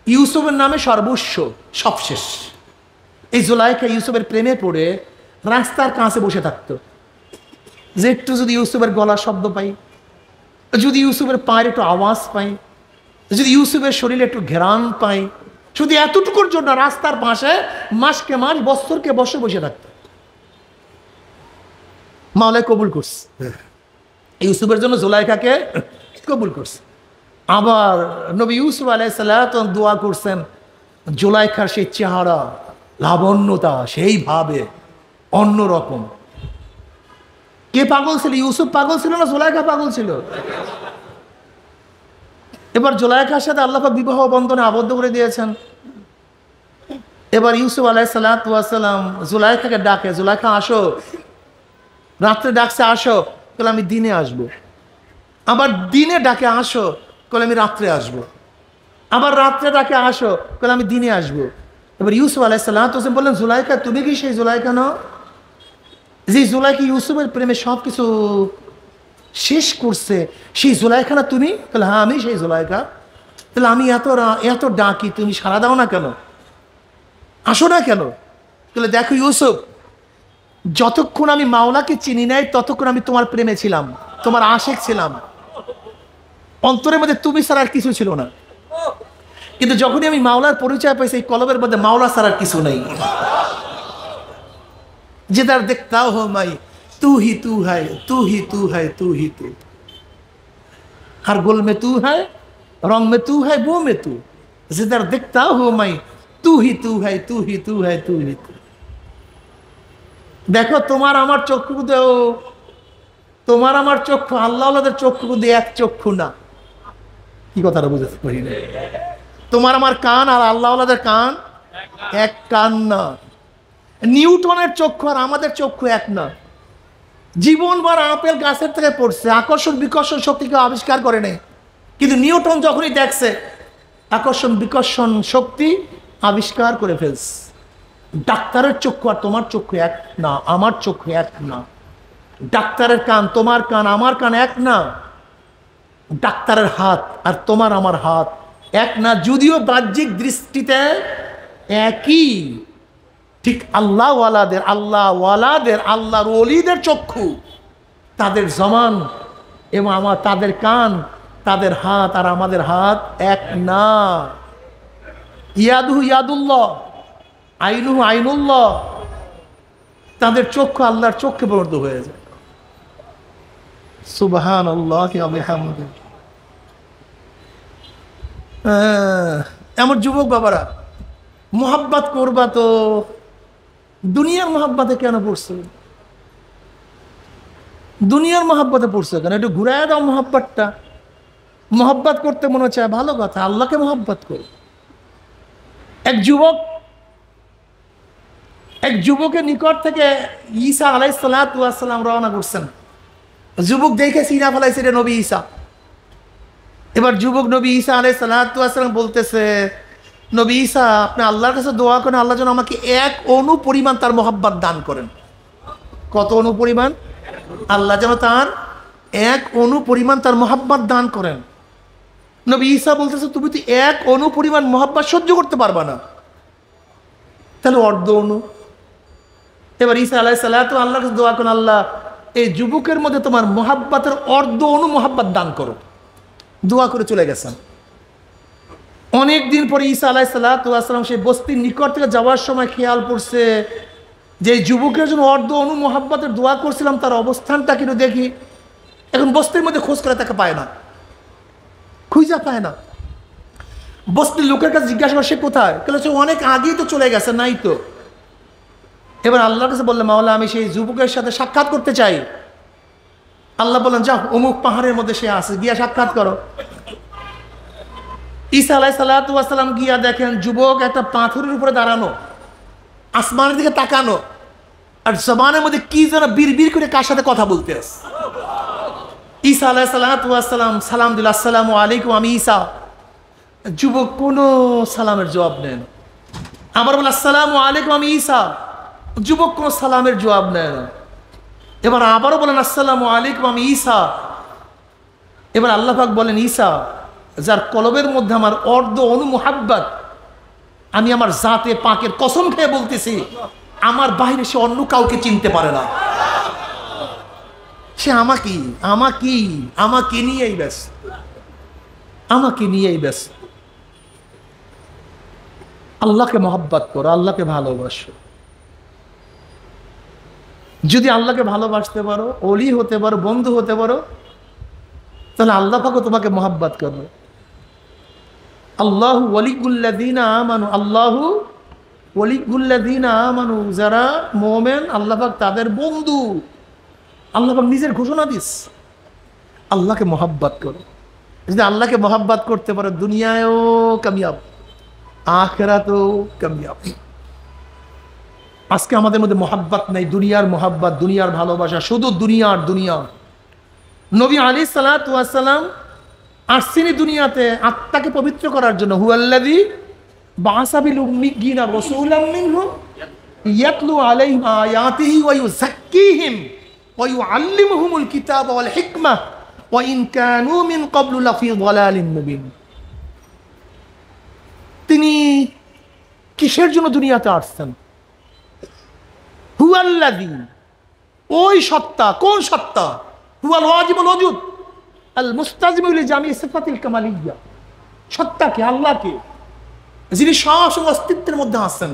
ইউসুফের নামে সর্বস্ব, সব শেষ। এই জুলাইখা ইউসুফের প্রেমে পড়ে রাস্তার কাছে বসে থাকতো, যে একটু যদি ইউসুফের গলার শব্দ পাই, যদি ইউসুফের পায়ের একটু আওয়াজ পাই, যদি ইউসুফের শরীরে একটু ঘেরান পাই, শুধু এতটুকুর জন্য রাস্তার পাশে মাসকে মাস বছরকে বছর বসে থাকতো। মাওলায় কবুল করছে, ইউসুফের জন্য জুলাইখাকে কবুল করছে। আবার নবী ইউসুফ আলাইহিস সালাম দোয়া করছেন, জুলাইখার সেই চেহারা লাবণ্যতা সেইভাবে অন্যরকম। কে পাগল ছিল? ইউসুফ পাগল ছিল না জুলাইখা পাগল ছিল? এবার জুলাইখার সাথে আল্লাহ পাক বিবাহ বন্ধনে আবদ্ধ করে দিয়েছেন। এবার ইউসুফ আলাইহিস সালাম জুলাইখাকে ডাকে, জুলাইখা আসো। রাত্রে ডাকছে আসো, বলে আমি দিনে আসবো। আবার দিনে ডাকে আসো, বলে আমি রাত্রে আসবো। আবার রাত্রে ডাকে আসো, বলে আমি দিনে আসবো। এবার ইউসুফ আলাইহিস সালাম বললেন, জুলাইখা তুমি কি সেই জুলাইখা নও যে জুলাইখা ইউসুফের প্রেমে সব কিছু শেষ করছে? সেই জুলাইখা না তুমি? তাহলে হ্যাঁ আমি সেই জুলাইখা। তাহলে আমি এত ডাকি, তুমি সাড়া দাও না কেন, আসো না কেন? তাহলে দেখো ইউসুফ, যতক্ষণ আমি মাওলাকে চিনি নাই ততক্ষণ আমি তোমার প্রেমে ছিলাম, তোমার আশেক ছিলাম, অন্তরের মধ্যে তুমি ছাড়া আর কিছু ছিল না। কিন্তু যখনই আমি মাওলার পরিচয় পাইছি, এই কলবের মধ্যে মাওলা ছাড়া আর কিছু নেই। जिधर देखता हो मैं तू ही तू है, तू ही तू है, तू ही तू, हर गुल में तू है, रंग में तू है, वो में तू, जिधर देखता हो मैं तू ही तू है, तू ही तू है, तू ही तू। দেখো তোমার আমার চক্ষু দেও, তোমার আমার চক্ষু আল্লাহওয়ালাদের চক্ষু দিয়ে এক চক্ষু না। কি কথাটা বুঝতে পারি না? তোমার আমার কান আর আল্লাহওয়ালাদের কান এক কান না। নিউটনের চক্ষু আর আমাদের চক্ষু এক না। জীবনভর আপেল গাছের থেকে পড়ছে, আকর্ষণ বিকর্ষণ শক্তিকে আবিষ্কার করে নেই, কিন্তু নিউটন যখনই দেখছে আকর্ষণ বিকর্ষণ শক্তি আবিষ্কার করে ফেলছে। ডাক্তারের চক্ষু আর তোমার চক্ষু এক না, আমার চক্ষু এক না। ডাক্তারের কান, তোমার কান, আমার কান এক না। ডাক্তারের হাত আর তোমার আমার হাত এক না, যদিও বাহ্যিক দৃষ্টিতে একই। ঠিক আল্লাহওয়ালাদের, আল্লাহর ওলিদের চক্ষু, তাদের জমান এবং তাদের কান, তাদের হাত আর আমাদের হাত এক না। ইয়াদুহু ইয়াদুল্লাহ, আইনুহু আইনুল্লাহ। তাদের চক্ষু আল্লাহর চক্ষে পরিণত হয়ে যায়। সুবহানাল্লাহ ওয়া বিহামদিহি। এমন যুবক বাবারা, মোহাব্বত করবা তো দুনিয়ার মোহাব্বতে কেন পড়ছো? দুনিয়ার মোহাব্বতে পড়ছো কেন? একটু ঘুরায় দাও মোহাব্বতটা। মোহাব্বত করতে মনে চায়, ভালো কথা, আল্লাহকে মোহাব্বত করো। এক যুবকের নিকট থেকে ঈসা আলাইহিস সালাতু ওয়াস সালাম রওনা করছেন। যুবক দেখে চিনা ফেলাইছে এটা নবী ঈসা। এবার যুবক নবী ঈসা আলাইহিস সালাতু ওয়াস সালাম বলতেছে, নবী ঈসা, আপনি আল্লাহর কাছে দোয়া করেন আল্লাহ যেন আমাকে এক অণু পরিমাণ তার মোহাব্বত দান করেন। কত অণু পরিমাণ? আল্লাহ যেন তার এক অণু পরিমাণ তার মোহাব্বত দান করেন। নবী ঈসা বলতেছে, তুমি তো এক অণু পরিমাণ মোহাব্বত সহ্য করতে পারবা না, তাহলে অর্ধ অণু। এবার ঈসা আলাইহিস সালাতু আল্লাহর কাছে দোয়া করেন, আল্লাহ এই যুবকের মধ্যে তোমার মোহাব্বতের অর্ধ অণু মোহাব্বত দান করো। দোয়া করে চলে গেছেন। অনেক দিন পরে ঈসা আলাইহিস সালাতু ওয়াস সালাম সেই বস্তির নিকট থেকে যাওয়ার সময় খেয়াল পড়ছে যে যুবকের জন্য অর্ধ অণু মোহাব্বতের দোয়া করছিলাম তার অবস্থানটা কিন্তু দেখি। এখন বস্তির মধ্যে খোঁজ করে তাকে পায় না, খুঁজা পায় না। বস্তির লোকের কাছে জিজ্ঞাসা করে, সে কোথায়? সে অনেক আগেই তো চলে গেছে, নাই তো। এবার আল্লাহর কাছে বললেন, মাওলা আমি সেই যুবকের সাথে সাক্ষাৎ করতে চাই। আল্লাহ বললেন, যাও অমুক পাহাড়ের মধ্যে সে আছে, গিয়া সাক্ষাৎ করো। ঈসা আলাইহিস সালাতু ওয়াস সালাম গিয়া দেখেন যুবক একটা পাথরের উপরে দাঁড়ানো, আসমানের দিকে তাকানো, আর জবানের মধ্যে কি যেন বিড়বিড় করে কার সাথে কথা বলতে আছে। ঈসা আলাইহিস সালাতু ওয়াস সালাম সালাম দিল, আসসালামু আলাইকুম, আমি ঈসা। যুবক কোনো সালামের জবাব নেন। আবার বলে, আসসালামু আলাইকুম, আমি ঈসা। যুবক কোনো সালামের জবাব নেয় না। এবার আবারও বলেন, আসসালামু আলাইকুম, আমি ঈসা। এবার আল্লাহ পাক বলেন, ঈসা, যার কলবের মধ্যে আমার অর্ধ অণু মুহাব্বত, আমি আমার জাতে পাকের কসম খেয়ে বলতেছি, আমার বাইরে সে অন্য কাউকে চিনতে পারে না। সে আমাকে নিয়েই ব্যস্ত, আমাকে নিয়েই ব্যস্ত। আল্লাহকে মহব্বত করো, আল্লাহকে ভালোবাসো। যদি আল্লাহকে ভালোবাসতে পারো, ওলি হতে পারো, বন্ধু হতে পারো, তাহলে আল্লাহ পাকও তোমাকে মহব্বত করবে। আল্লাহু ওয়ালিউল্লাযীনা আমানু, আল্লাহু ওয়ালিউল্লাযীনা আমানু, যারা মুমিন আল্লাহ পাক তাদের বন্ধু। আল্লাহ পাক নিজের ঘোষণা দিস, আল্লাহকে মহব্বত করো। যদি আল্লাহকে মহব্বত করতে পারো, দুনিয়ায়ও কামিয়াব, আখিরাতেও কামিয়াব। আজকে আমাদের মধ্যে মহাব্বত নেই, দুনিয়ার মহাব্বত, দুনিয়ার ভালোবাসা, শুধু দুনিয়া। নবী আলাইহিস সালাতু ওয়াস সালাম আসছেন দুনিয়াতে আত্মাকে পবিত্র করার জন্য। হুয়াল্লাযী বা'আসা বিল উম্মিয়্যিনা রাসূলাম মিনহুম ইয়াতলু আলাইহিম আয়াতিহি ওয়া ইউযাক্কিহিম ওয়া ইউআল্লিমুহুমুল কিতাবা ওয়াল হিকমাহ ওয়া ইন কানূ মিন ক্বাবলু লাফী যালালিন মুবিন। তিনি কিসের জন্য দুনিয়াতে আসছেন? হুয়াল্লাযী, ওই সত্তা। কোন সত্তা? হুয়াল ওয়াজিবুল ওজুদ আল মুস্তাজিমু লিজামি সিফাতিল কামালিয়্যা। সত্তাকে, আল্লাহকে, যিনি সব অস্তিত্বের মধ্যে আছেন,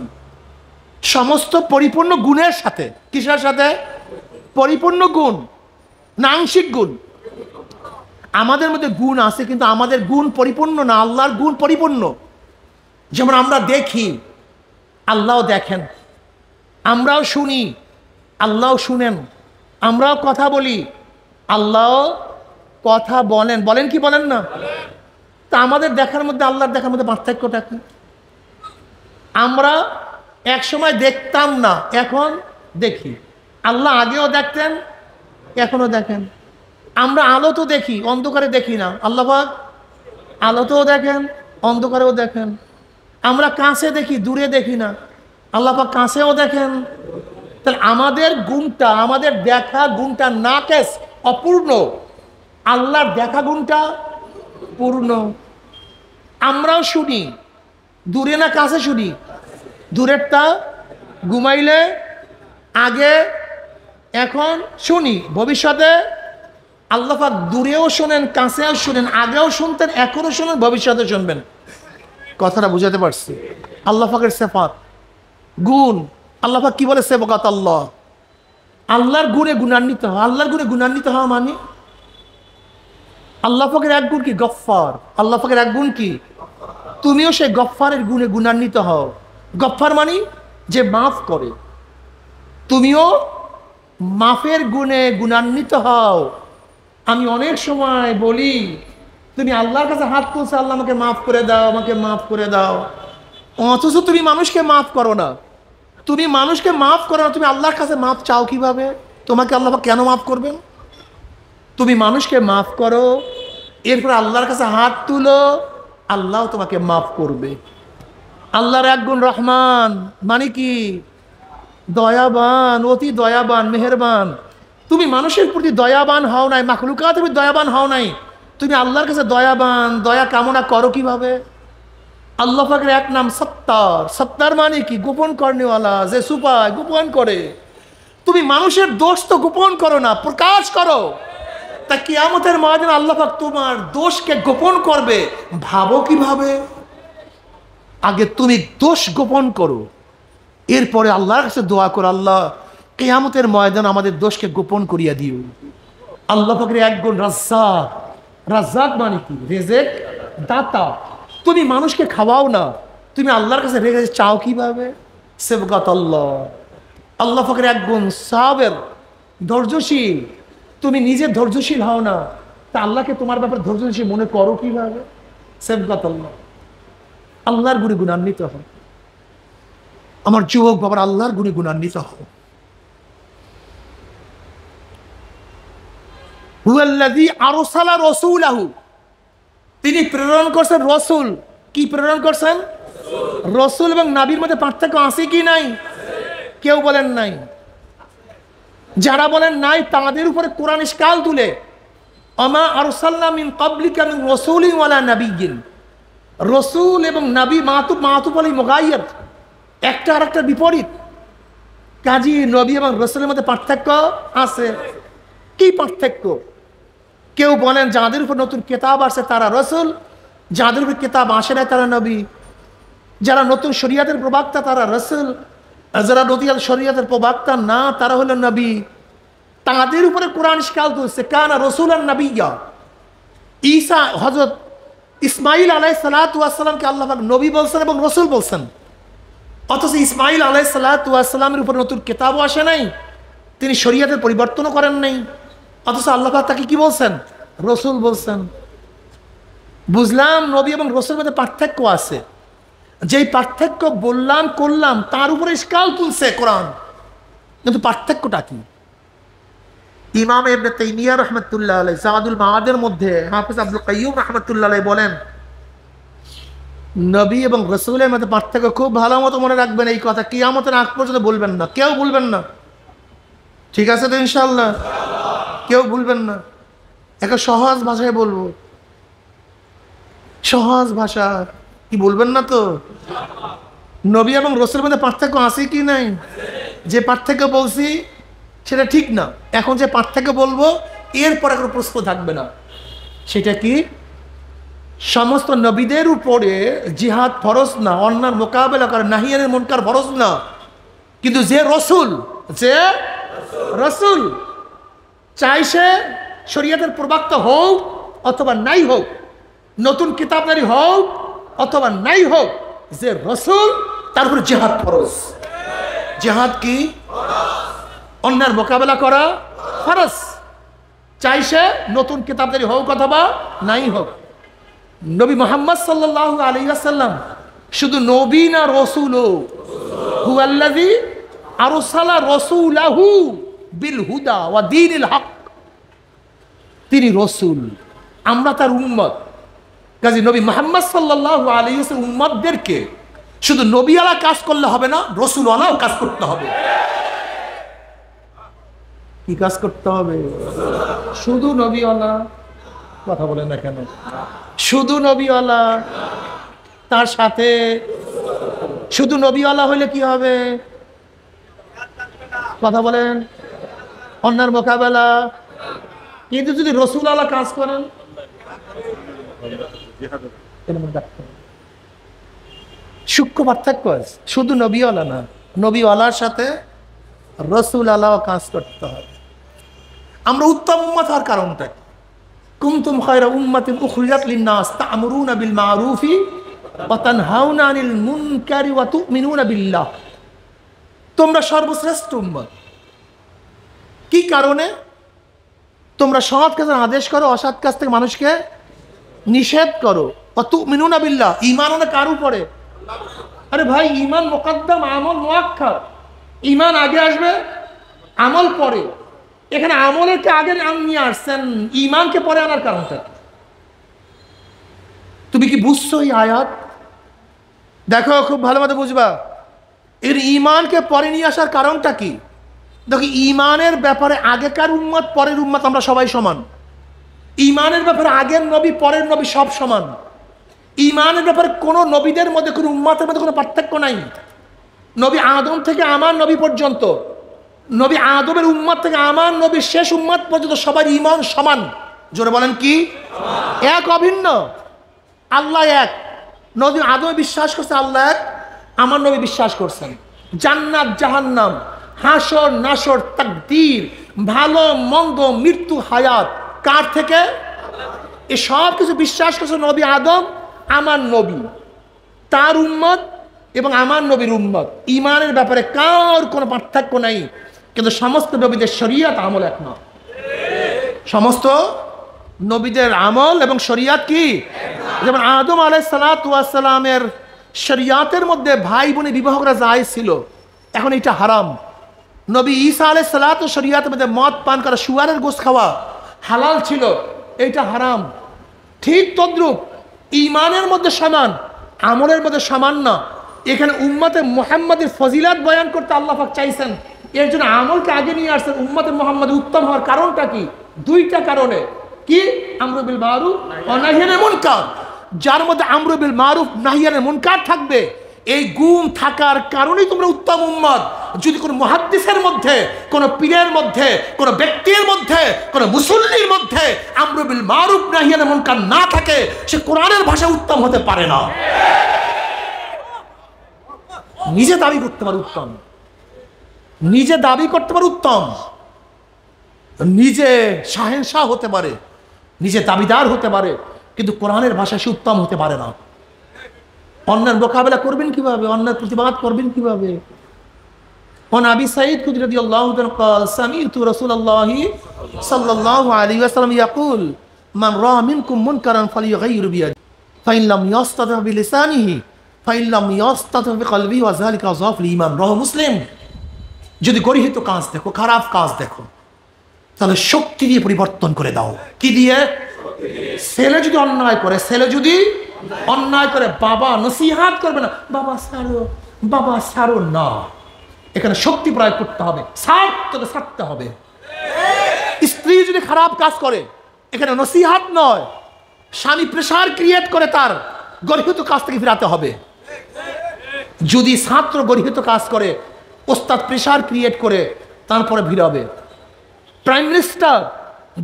সমস্ত পরিপূর্ণ গুণের সাথে। কিসের সাথে? পরিপূর্ণ গুণ না আংশিক গুণ? আমাদের মধ্যে গুণ আছে, কিন্তু আমাদের গুণ পরিপূর্ণ না, আল্লাহর গুণ পরিপূর্ণ। যেমন আমরা দেখি, আল্লাহও দেখেন। আমরাও শুনি, আল্লাহও শুনেন। আমরাও কথা বলি, আল্লাহ কথা বলেন। বলেন কি বলেন না? তা আমাদের দেখার মধ্যে আল্লাহর দেখার মধ্যে পার্থক্যটা কি? আমরা এক সময় দেখতাম না, এখন দেখি। আল্লাহ আগেও দেখতেন, এখনো দেখেন। আমরা আলো তো দেখি, অন্ধকারে দেখি না। আল্লাহ পাক আলোতেও দেখেন, অন্ধকারেও দেখেন। আমরা কাছে দেখি, দূরে দেখি না। আল্লাহ পাক কাছেও দেখেন। তাহলে আমাদের গুণটা, আমাদের দেখা গুণটা নাকেস, অপূর্ণ, আল্লাহর দেখা গুণটা পূর্ণ। আমরাও শুনি, দূরে না কাছে শুনি? দূরেরটা ঘুমাইলে আগে, এখন শুনি, ভবিষ্যতে আল্লাহ পাক দূরেও শোনেন, কাছেও শুনেন, আগেও শুনতেন, এখনো শুনেন, ভবিষ্যতে শুনবেন। কথাটা বুঝাতে পারছি? আল্লাহ পাকের সিফাত, গুণ। আল্লাহ পাক কি বলে? সেবকাত আল্লাহ, আল্লাহর গুণে গুণান্বিত হওয়া। আল্লাহর গুণে গুণান্বিত হওয়া মানে আল্লাহ পাকের এক গুণ কি? গফফার। আল্লাহ পাকের এক গুণ কি? তুমিও সেই গফফারের গুণে গুণান্বিত হও। গফফার মানে যে মাফ করে, তুমিও মাফের গুণে গুণান্বিত হও। আমি অনেক সময় বলি, তুমি আল্লাহর কাছে হাত তুলছো, আল্লাহ আমাকে মাফ করে দাও, আমাকে মাফ করে দাও, অথচ তুমি মানুষকে মাফ করো না। তুমি মানুষকে মাফ করো না, তুমি আল্লাহর কাছে মাফ চাও কিভাবে? তোমাকে আল্লাহ কেন মাফ করবেন? তুমি মানুষকে মাফ করো, এরপর আল্লাহর কাছে হাত তুলো, আল্লাহ তোমাকে মাফ করবে। আল্লাহর এক গুণ রহমান, মানে কি? দয়াবান, অতি দয়াবান, মেহেরবান। তুমি মানুষের প্রতি দয়াবান হও নাই, মাখলুকাত তুমি দয়াবান হও নাই, তুমি আল্লাহর কাছে দয়াবান, দয়া কামনা করো কিভাবে? আল্লাহ পাকের এক নাম সত্তার। সত্তার মানে কি? গোপন করনেওয়ালা, যে সুপায়, গোপন করে। তুমি মানুষের দোষ তো গোপন করো না, প্রকাশ করো। তা কিয়ামতের ময়দানে আল্লাহ পাক তোমার দোষকে গোপন করবে, ভাবো কিভাবে? আগে তুমি দোষ গোপন করো, এরপরে আল্লাহর কাছে দোয়া করো, আল্লাহ কিয়ামতের ময়দানে আমাদের দোষকে গোপন করিয়া দিও। আল্লাহ পাকের এক গুণ রাজ্জাক। রাজ্জাক মানে কি? রিজিক দাতা। তুমি মানুষকে খাওয়াও না, তুমি আল্লাহর কাছে রেখে চাও কিভাবে? সেবকাত আল্লাহ। আল্লাহ পাকের এক গুণ সাবের, ধৈর্যশীল। তুমি নিজে ধৈর্যশীল হও না, তা আল্লাহকে তোমার ব্যাপারে ধৈর্যশীল মনে করো কিভাবে? সেবকাত আল্লাহ। আল্লাহর গুণে গুণান্বিত হও। আমার যুবক বাবার, আল্লাহর গুণে গুণান্বিত হও। হুয়াল্লাযী আরসালা রাসূলাহু, তিনি প্রেরণ করছেন রসুল। কি প্রেরণ করছেন? রসুল এবং নবীর মধ্যে পার্থক্য আছে কি নাই? কেউ বলেন নাই। যারা বলেন নাই তাদের উপরে কোরআন ইশকাল তুলে, আমা আরসালনা মিন ক্বাবলিকা মিন রাসূলিন ওয়ালা নাবিয়্যিন। রসুল এবং নবী মাতুব আলী মুগায়্যার, একটা আর একটা বিপরীত। কাজী নবী এবং রসুলের মধ্যে পার্থক্য আছে। কি পার্থক্য? কেউ বলেন যাদের উপর নতুন কিতাব আসে তারা রসুল, যাদের উপর কিতাব আসে না তারা নবী। যারা নতুন শরীয়তের প্রবক্তা তারা রসুল, আর যারা নতুন শরীয়তের প্রবক্তা না তারা হলো নবী। তাদের উপরে কোরআন ইশকাল তুলছে, কানা রাসূলান নাবিয়্যা। ঈসা, হযরত ইসমাঈল আলাইহিস সালাতু ওয়াস সালামকে আল্লাহ পাক নবী বলছেন এবং রসুল বলছেন, অথচ ইসমাঈল আলাইহিস সালাতু ওয়াস সালামের উপর নতুন কিতাবও আসে নাই, তিনি শরীয়তের পরিবর্তনও করেন নাই, অথচ আল্লাহ পাক তাকে কি বলছেন? রসুল বলছেন। বুঝলাম নবী এবং রসুলের মধ্যে পার্থক্য আছে। যেই পার্থক্য বললাম করলাম, তার উপরে ইশকাল তুলছে কোরআন। কিন্তু পার্থক্যটা কি? ইমাম ইবনে তাইমিয়া রাহমাতুল্লাহ আলাইহি যাদুল মাআদের মধ্যে হাফেজ আব্দুল কাইয়্যুম রাহমাতুল্লাহ আলাইহি বলেন, নবী এবং রসুলের মধ্যে পার্থক্য খুব ভালো মতো মনে রাখবেন। এই কথা কিয়ামতের আগ পর্যন্ত বলবেন না, কেউ বলবেন না। ঠিক আছে তো ইনশাআল্লাহ? কেউ ভুলবেন না। একটা সহজ ভাষায় বলবো, সহজ ভাষা। কি বলবেন না তো? নবী এবং রসুলের মধ্যে পার্থক্য আছে কি নাই? যে পার্থক্য বলছি সেটা ঠিক না। এখন যে পার্থক্য বলবো এরপরে কোনো প্রশ্ন থাকবে না। সেটা কি? সমস্ত নবীদের উপরে জিহাদ ফরজ না, অন্যার মোকাবেলা করে নাহিয়ানের মুনকার ফরজ না, কিন্তু যে রসুল চাই সে শরীয়তের প্রবক্তা হোক অথবা নাই হোক, নতুন কিতাবদারি হোক অথবা নাই হোক, যে রসুল তার উপরে জিহাদ ফরজ। জিহাদ কি? অন্যার মোকাবেলা করা ফরজ, চাই সে নতুন কিতাবদারি হোক অথবা নাই হোক। নবী মুহাম্মদ সাল্লাল্লাহু আলাইহি ওয়াসাল্লাম শুধু নবী না, রাসূলও। হুয়াল্লাযী আরসালা রাসূলাহু বিল হুদা ওয়া দীনিল হক। তিনি রসুল, আমরা তার উম্মত। কাজী নবী মুহাম্মদ সাল্লাল্লাহু আলাইহি ওয়াসাল্লাম উম্মতদেরকে শুধু নবীওয়ালা কাজ করলে হবে না, রসুলওয়ালাও কাজ করতে হবে। কি কাজ করতে হবে? শুধু নবীওয়ালা কথা বলেন না কেন? শুধু নবীওয়ালা, তার সাথে শুধু নবীওয়ালা হইলে কি হবে? কথা বলেন, অন্যার মোকাবেলা। কিন্তু যদি রসুলওয়ালা কাজ করেন, সূক্ষ্ম পার্থক্য আছে। শুধু নবীওয়ালা না, নবীওয়ালার সাথে রসুলওয়ালাও কাজ করতে হবে। আমরা উত্তম উম্মত হওয়ার কারণটা কি? কুনতুম খায়রা উম্মাতিন উখরিজাত লিন-নাস তা'মুরুনা বিল মা'রুফি ওয়া তানহাউনা আনিল মুনকারি ওয়া তু'মিনুনা বিল্লাহ। তোমরা সর্বশ্রেষ্ঠ উম্মত। কি কারণে? তোমরা সৎ কাজের আদেশ করো, অসৎ কাজ থেকে মানুষকে নিষেধ করো। ওয়া তু'মিনুনা বিল্লাহ, ঈমান আনা কার উপরে? আরে ভাই, ঈমান মুকদ্দম, আমল মুআক্খার। ঈমান আগে আসবে, আমল পরে। এখানে আমলেরকে আগে নিয়ে আসছেন, ঈমানকে পরে আনার কারণটা কি? তুমি কি বুঝছো এই আয়াত? দেখো, খুব ভালো মতো বুঝবা এর ঈমানকে পরে নিয়ে আসার কারণটা কি। দেখো, ঈমানের ব্যাপারে আগেকার উম্মত পরের উম্মত আমরা সবাই সমান। ঈমানের ব্যাপারে আগের নবী পরের নবী সব সমান। ঈমানের ব্যাপারে কোনো নবীদের মধ্যে, কোনো উম্মতের মধ্যে কোনো পার্থক্য নাই। নবী আদম থেকে আমার নবী পর্যন্ত, নবী আদমের উম্মত থেকে আমার নবীর শেষ উম্মত পর্যন্ত সবার ঈমান সমান। জোরে বলেন কি? এক, অভিন্ন। আল্লাহ এক। নবী আদমে বিশ্বাস করছে আল্লাহ এক, আমার নবী বিশ্বাস করছেন। জান্নাত জাহান্নাম, হাসর নাসর, তাকদীর, ভালো মন্দ, মৃত্যু হায়াত কার থেকে? এই সব কিছু বিশ্বাস করছে নবী আদম, আমার নবী, তার উম্মত এবং আমার নবীর উম্মত। ঈমানের ব্যাপারে কার কোনো পার্থক্য নাই। কিন্তু সমস্ত নবীদের শরীয়ত আমল এক না। সমস্ত নবীদের আমল এবং শরীয়ত কি? যেমন আদম আলাইহিস সালাতু ওয়াস সালামের শরীয়তের মধ্যে ভাই বোনে বিবাহ করা জায়েজ ছিল, এখন এটা হারাম। নবী ঈসা আলাইহিস সালাতু শরীয়তের মধ্যে মদ পান করা, শুয়ারের গোশত খাওয়া হালাল ছিল, এটা হারাম। ঠিক তদ্রূপ ঈমানের মধ্যে সমান, আমলের মধ্যে সমান না। এখানে উম্মতে মুহাম্মাদের ফজিলাত বয়ান করতে আল্লাহ পাক চাইছেন, এর জন্য আমলকে আগে নিয়ে আসছেন। উম্মতে মুহাম্মাদ উত্তম হওয়ার কারণটা কি? দুইটা কারণে। কি? আমরু বিল মারুফ ওয়া নাহয়ি আনিল মুনকার। যার মধ্যে আমরু বিল মারুফ নাহয়ি আনিল মুনকার থাকবে, এই গুণ থাকার কারণেই তোমরা উত্তম উম্মত। যদি কোনো মুহাদ্দিসের মধ্যে, কোনো পীরের মধ্যে, কোনো ব্যক্তির মধ্যে, কোনো মুসল্লির মধ্যে আমরু বিল মারুফ নাহয়ি আনিল মুনকার না থাকে, সে কোরআনের ভাষায় উত্তম হতে পারে না। নিজে দাবি করতে পারে উত্তম, নিজে দাবি করতে পারে উত্তম, নিজে শাহেনশাহ হতে পারে, নিজে দাবিদার হতে পারে, কিন্তু কোরআনের ভাষায় সে উত্তম হতে পারে না। অন্যের মোকাবেলা করবেন কিভাবে? অন্যের প্রতিবাদ করবেন কিভাবে? ওয়ান আবি সাঈদ খুদরি রাদিয়াল্লাহু তাআলা قال سمعت رسول الله صلى الله عليه وسلم يقول من رأى منكم منكرا فليغير بيده فإن لم يستطع بلسانه فإن لم يستطع بقلبه وذلك ضعف الإيمان। রাহ মুসলিম। যদি গরিহিত কাজ দেখো, খারাপ কাজ দেখো, তাহলে শক্তি দিয়ে পরিবর্তন করে দাও। কি দিয়ে? ছেলে যদি অন্যায় করে, ছেলে যদি অন্যায় করে, বাবা নসিহাত করবে না, বাবা ছাড়ো, বাবা ছাড়ো না। এখানে শক্তি প্রয়োগ করতে হবে, তোকে ছাড়তে হবে। স্ত্রী যদি খারাপ কাজ করে, এখানে নসিহাত নয়, স্বামী প্রেসার ক্রিয়েট করে তার গরিহিত কাজ থেকে ফিরাতে হবে। যদি ছাত্র গরিহিত কাজ করে, ওস্তাদ প্রেসার ক্রিয়েট করে তারপরে ভিড়াবে। প্রাইম মিনিস্টার,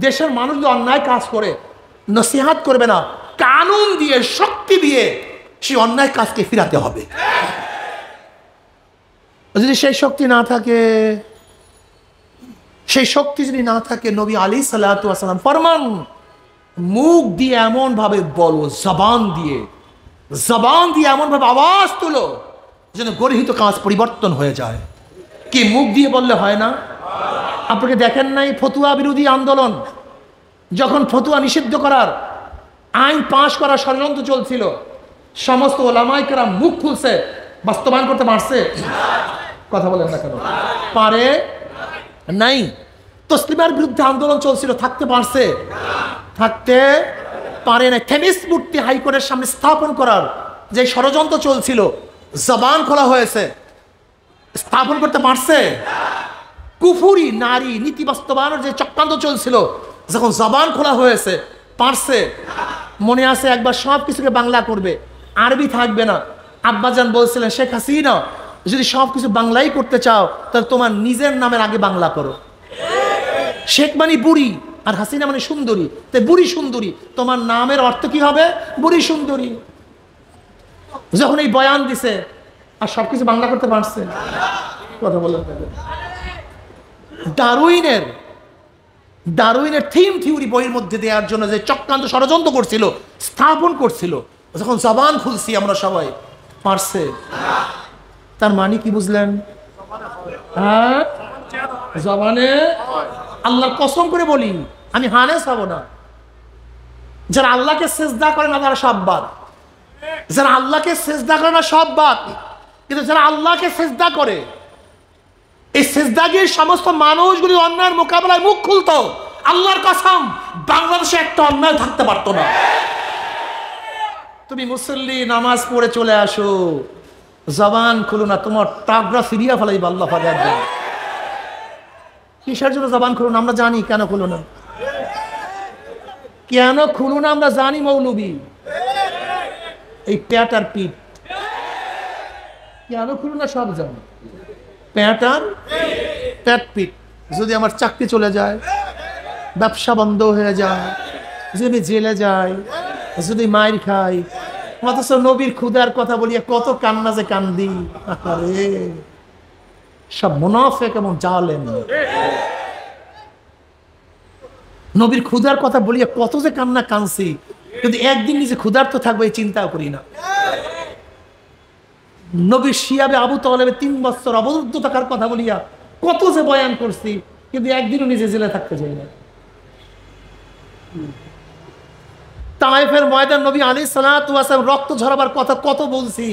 দেশের মানুষ যদি অন্যায় কাজ করে, নসিহাত করবে না, কানুন দিয়ে, শক্তি দিয়ে সেই অন্যায় কাজকে ফিরাতে হবে। যদি সেই শক্তি না থাকে, সেই শক্তি যদি না থাকে, নবী আলাইহিস সালাতু ওয়াস সালাম ফরমান, মুখ দিয়ে এমন ভাবে বলো, জবান দিয়ে এমন ভাবে আওয়াজ তুলো যেন গরিহিত কাজ পরিবর্তন হয়ে যায়। কি মুখ দিয়ে বললে হয় না? আপনাকে দেখেন নাই ফতুয়া বিরোধী আন্দোলন, যখন ফতুয়া নিষিদ্ধ করার আইন পাশ করার ষড়যন্ত্র চলছিল, সমস্ত ওলামায়ে কেরাম মুখ খুলছে, বাস্তবায়ন করতে পারছে? কথা বলেন না কেন? পারে নাই। তসলিমার বিরুদ্ধে আন্দোলন চলছিল, থাকতে পারছে? থাকতে পারে না। থেমিস মূর্তি হাইকোর্টের সামনে স্থাপন করার যে ষড়যন্ত্র চলছিল, জবান খোলা হয়েছে, স্থাপন করতে পারছে? কুফুরি নারী নীতি বাস্তবায়নের যে চক্রান্ত চলছিল, যখন জবান খোলা হয়েছে পারছে? মনে আছে একবার সব কিছুকে বাংলা করবে, আরবি থাকবে না। আব্বাজান বলছিলেন, শেখ হাসিনা যদি সব কিছু বাংলাই করতে চাও তাহলে তোমার নিজের নামের আগে বাংলা করো। শেখ মানে বুড়ি আর হাসিনা মানে সুন্দরী, তাই বুড়ি সুন্দরী, তোমার নামের অর্থ কি হবে? বুড়ি সুন্দরী। যখন এই বয়ান দিছে আর সবকিছু বাংলা করতে পারছে? কথা বলে ডারউইনের থিম থিওরি বইয়ের মধ্যে দেওয়ার জন্য যে চক্রান্ত ষড়যন্ত্র করছিল, স্থাপন করছিল, যখন জবান খুলছি আমরা সবাই, পারছে? তার মানে কি বুঝলেন? হ্যাঁ, জবানে আল্লাহর কসম করে বলি, আমি হানেস হব না। যারা আল্লাহকে সেজদা করে না তারা সব বাদ, যারা আল্লাহকে সেজদা করে না সব বাদ, কিন্তু যারা আল্লাহকে সেজদা করে, এই সেজদাগির সমস্ত মানুষগুলি অন্যায়ের মোকাবেলায় মুখ খুলতো, আল্লাহর কসম বাংলাদেশে একটা অন্যায় থাকতে পারতো না। তুমি মুসল্লি নামাজ পড়ে চলে আসো, জবান খুলো না, তোমার টাগরা ফিরিয়া ফেলাইব আল্লাহ ফাজার দেন। কিসের জন্য জবান খুলো না? আমরা জানি কেন খুলো না, কেন খুলো না আমরা জানি মৌলবী। এই প্যাট আর পিঠ কেন খুলো না সব জানি। প্যাট আর প্যাট পিঠ। যদি আমার চাকরি চলে যায়, ব্যবসা বন্ধ হয়ে যায়, যদি জেলে যায়, যদি মাইর খাই, অথচ নবীর ক্ষুধার কথা বলিয়া কত কান্না যে কান্দি। আরে সব মুনাফিক এবং জালেম। নবীর ক্ষুধার কথা বলিয়া কত যে কান্না কানছি, কিন্তু একদিন নিজে ক্ষুধার্ত থাকবে এই চিন্তাও করি না। নবীর শিয়াবে আবু তালেবে 3 বছর অবরুদ্ধ থাকার কথা বলিয়া কত যে বয়ান করছি, কিন্তু একদিনও নিজে জেলে থাকতে চাই না। তায়েফের ময়দান নবী আলাইহিস সালাতু ওয়াস সালাম রক্ত ঝরাবার কথা কত বলছি,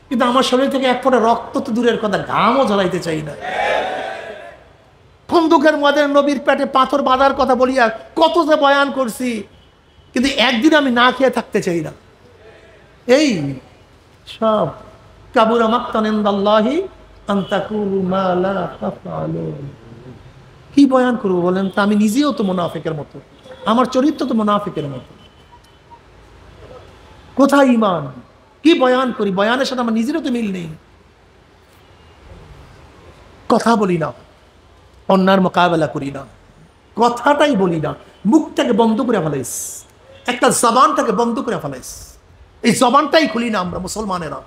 কিন্তু আমার শরীর থেকে এক ফোঁটা রক্ত তো দূরের কথা, ঘামও ঝরাইতে চাই না। খন্দকের ময়দানে নবীর পেটে পাথর বাঁধার কথা বলিয়া কত যে বয়ান করছি, কিন্তু একদিন আমি না খেয়ে থাকতে চাই না। এই সব কাবুরা মাকতান ইনদাল্লাহি আন তাকুলু মা লা তাফআলুন। কি বয়ান করব বলেন তো? আমি নিজেও তো মুনাফিকের মতো, আমার চরিত্র তো মুনাফিকের মতো। কোথায় ঈমান? কি বয়ান করি, বয়ানের সাথে আমার নিজেরও তো মিল নেই। কথা বলি না, অন্যার মোকাবেলা করি না, কথাটাই বলি না, মুখটাকে বন্ধ করে ফেলাইস, একটা জবানটাকে বন্ধ করে ফেলাইস। এই জবানটাই খুলি না আমরা মুসলমানেরা।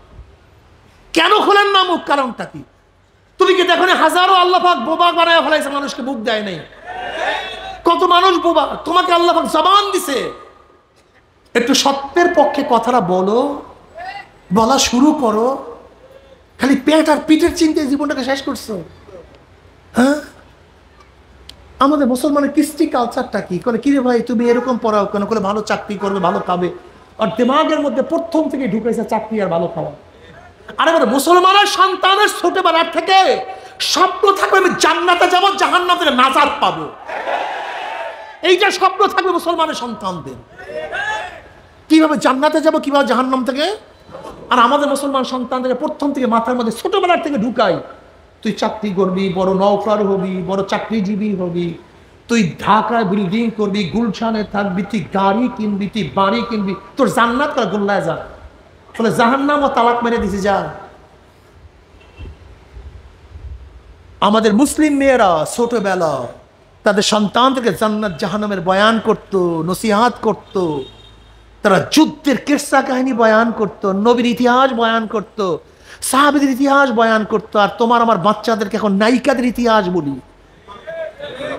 কেন খোলেন না মুখ? কারণটা কি? তুমি কি দেখো না হাজারো আল্লাহ পাক বোবা বানায় ফেলাইছে, মানুষকে মুখ দেয় নাই? কত মানুষ বোবা। তোমাকে আল্লাহ পাক জবান দিছে, একটু সত্যের পক্ষে কথাটা বলো, বলা শুরু করো। খালি পেট আর পিঠের চিন্তায় জীবনটাকে শেষ করছো। হ্যাঁ, আমাদের মুসলমানের কৃষ্টি কালচারটা কি করে? কিরে ভাই তুমি এরকম পড়াও কেন? করে ভালো চাকরি করবে, ভালো খাবে। আর দিমাগের মধ্যে প্রথম থেকে ঢুকেছে চাকরি আর ভালো খাওয়া। আর আমাদের মুসলমানের সন্তানের ছোটবেলার থেকে স্বপ্ন থাকবে আমি জান্নাতে যাব, জাহান্নাম থেকে নাজাত পাবো। এইটা স্বপ্ন থাকবে মুসলমানের সন্তানদের, কিভাবে জান্নাতে যাব, কিভাবে জাহান্নাম থেকে। আর আমাদের মুসলমান সন্তানদের প্রথম থেকে মাথার মধ্যে ছোটবেলার থেকে ঢুকাই, তুই চাকরি করবি, বড় নৌকার হবি, বড় চাকরিজীবী হবি, তুই ঢাকায় বিল্ডিং করবি, গুলশানে থাকবি, তুই গাড়ি কিনবি, তুই বাড়ি কিনবি, তোর জান্নাত করা গোল্লায় যা। ফলে জাহান্নাম ও তালাক মেরে দিছে যা। আমাদের মুসলিম মেয়েরা ছোটবেলা তাদের সন্তানদেরকে জান্নাত জাহান্নামের বয়ান করত, নসিহাত করত। তারা যুদ্ধের কিসসা কাহিনী বয়ান করত, নবীর ইতিহাস বয়ান করত, সাহাবীদের ইতিহাস বয়ান করত। আর তোমার আমার বাচ্চাদেরকে এখন নায়িকাদের ইতিহাস বলি,